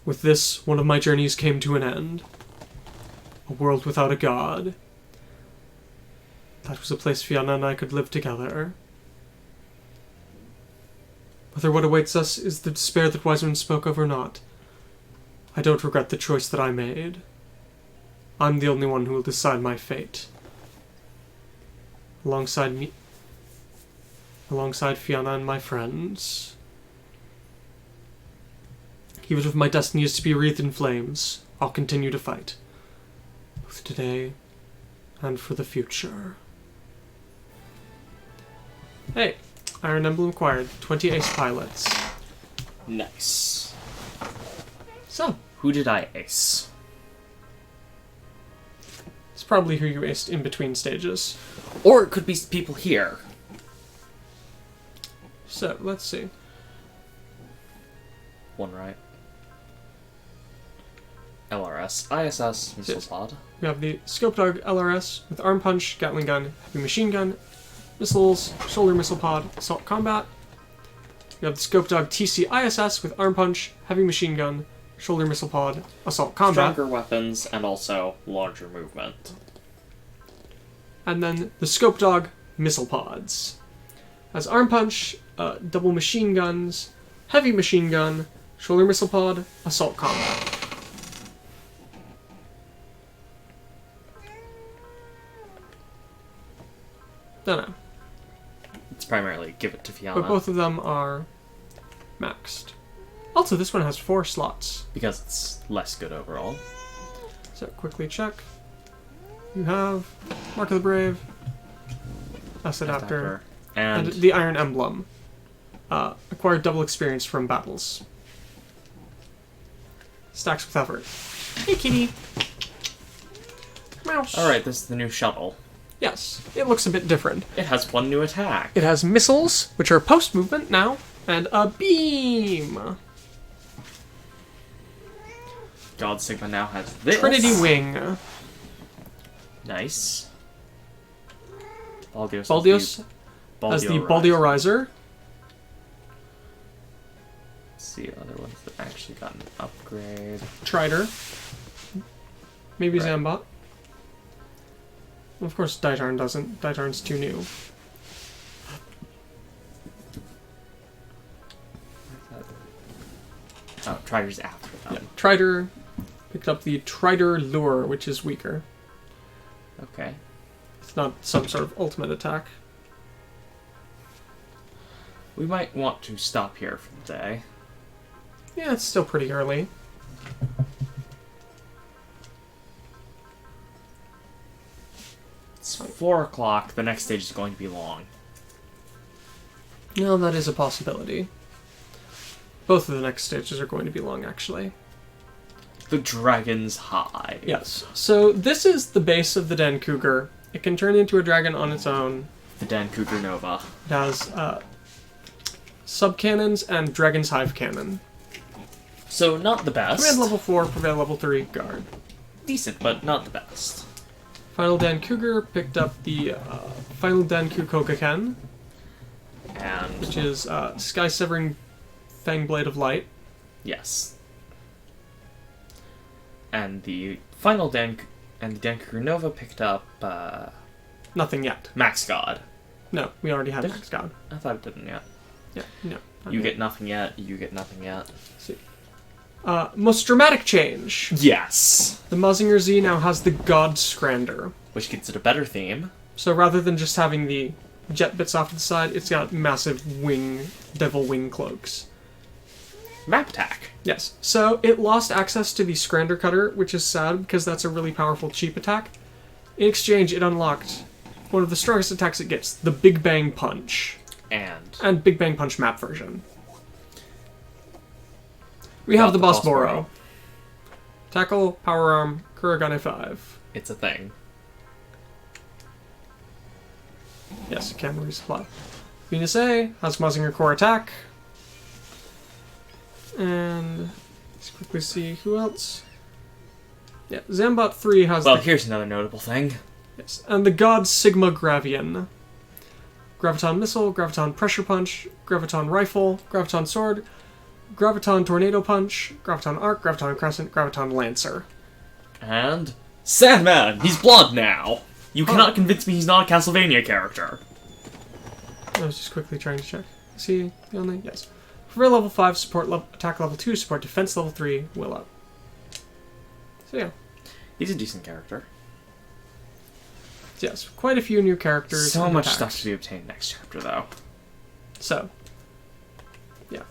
With this, one of my journeys came to an end. A world without a god. That was a place Fyana and I could live together. Whether what awaits us is the despair that Wiseman spoke of or not, I don't regret the choice that I made. I'm the only one who will decide my fate. Alongside Fyana and my friends. Even if my destiny is to be wreathed in flames, I'll continue to fight. Both today and for the future. Hey, Iron Emblem acquired. 20 ace pilots. Nice. So, Who did I ace? it's probably who you aced in between stages. Or it could be people here. So, let's see. One right. LRS, ISS, missile pod. We have the Scope Dog LRS with Arm Punch, Gatling Gun, Heavy Machine Gun, Missiles, Shoulder Missile Pod, Assault Combat. We have the Scope Dog TC ISS with Arm Punch, Heavy Machine Gun, Shoulder Missile Pod, Assault Combat. Stronger weapons and also larger movement. And then the Scope Dog Missile Pods. Has Arm Punch, Double Machine Guns, Heavy Machine Gun, Shoulder Missile Pod, Assault Combat. No. It's primarily give it to Fyana. But both of them are maxed. Also, this one has 4 slots. Because it's less good overall. So, quickly check. You have Mark of the Brave, Asset After, and the Iron Emblem. Acquired double experience from battles. Stacks with effort. Hey, kitty! Mouse! Alright, this is the new shuttle. Yes, it looks a bit different. It has one new attack. It has missiles, which are post-movement now, and a beam! God Sigma now has this. Trinity Wing. Nice. Baldios has the Baldio Riser. Let's see other ones that actually got an upgrade. Trider. Maybe Right. Zambot. Of course, Daitarn doesn't. Daitarn's too new. Oh, Trider's after them. Yeah. Trider picked up the Trider Lure, which is weaker. Okay. It's not some sort of ultimate attack. We might want to stop here for the day. Yeah, it's still pretty early. It's 4 o'clock. The next stage is going to be long. No, that is a possibility. Both of the next stages are going to be long, actually. The Dragon's Hive. Yes. So this is the base of the Den Cougar. It can turn into a dragon on its own. The Dan Cougar Nova. It has sub-cannons and Dragon's Hive cannon. So, not the best. Command level 4, Prevail level 3, Guard. Decent, but not the best. Final Dan Cougar picked up the Final Dan Kokaken, And... which is Sky-Severing Fangblade of Light. yes. And the final Dan Cougar Nova picked up, Nothing yet. Max God. No, we already had Did- Max God. I thought it didn't yet. Yeah, no. not You yet. get nothing yet, you get nothing yet. See. Most dramatic change. Yes! The Mazinger Z now has the God Scrander. Which gives it a better theme. So rather than just having the jet bits off to the side, it's got massive devil wing cloaks. Map attack. Yes. So it lost access to the Scrander Cutter, which is sad because that's a really powerful cheap attack. In exchange, it unlocked one of the strongest attacks it gets, the Big Bang Punch. And Big Bang Punch map version. We have the Boss Boro. Tackle, Power Arm, Kuragane 5. it's a thing. Yes, it can resupply. Venus A has Mazinger Core Attack. And let's quickly see who else. Yeah, Zambot 3 has Well, here's another notable thing. Yes, and the god Sigma Gravian. Graviton Missile, Graviton Pressure Punch, Graviton Rifle, Graviton Sword, Graviton Tornado Punch, Graviton Arc, Graviton Crescent, Graviton Lancer. And Sandman! He's blonde now! You cannot convince me he's not a Castlevania character. I was just quickly trying to check. Is he the only? Yes. For level 5, support level, attack level 2, support defense level 3, will up. So yeah. He's a decent character. Yes, quite a few new characters. So and much attacks. stuff to be obtained next chapter, though. So, yeah.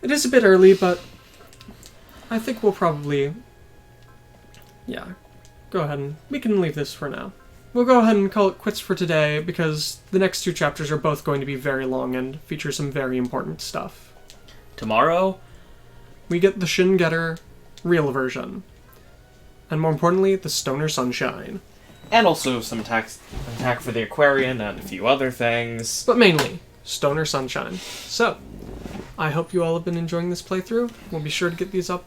It is a bit early, but I think we'll probably, yeah, go ahead and we can leave this for now. We'll go ahead and call it quits for today because the next 2 chapters are both going to be very long and feature some very important stuff. Tomorrow, we get the Shin Getter real version. And more importantly, the Stoner Sunshine. and also some attack for the Aquarian and a few other things. But mainly, Stoner Sunshine. So, I hope you all have been enjoying this playthrough. We'll be sure to get these up,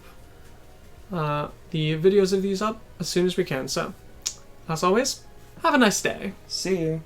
the videos of these up as soon as we can. So, as always, have a nice day. See you.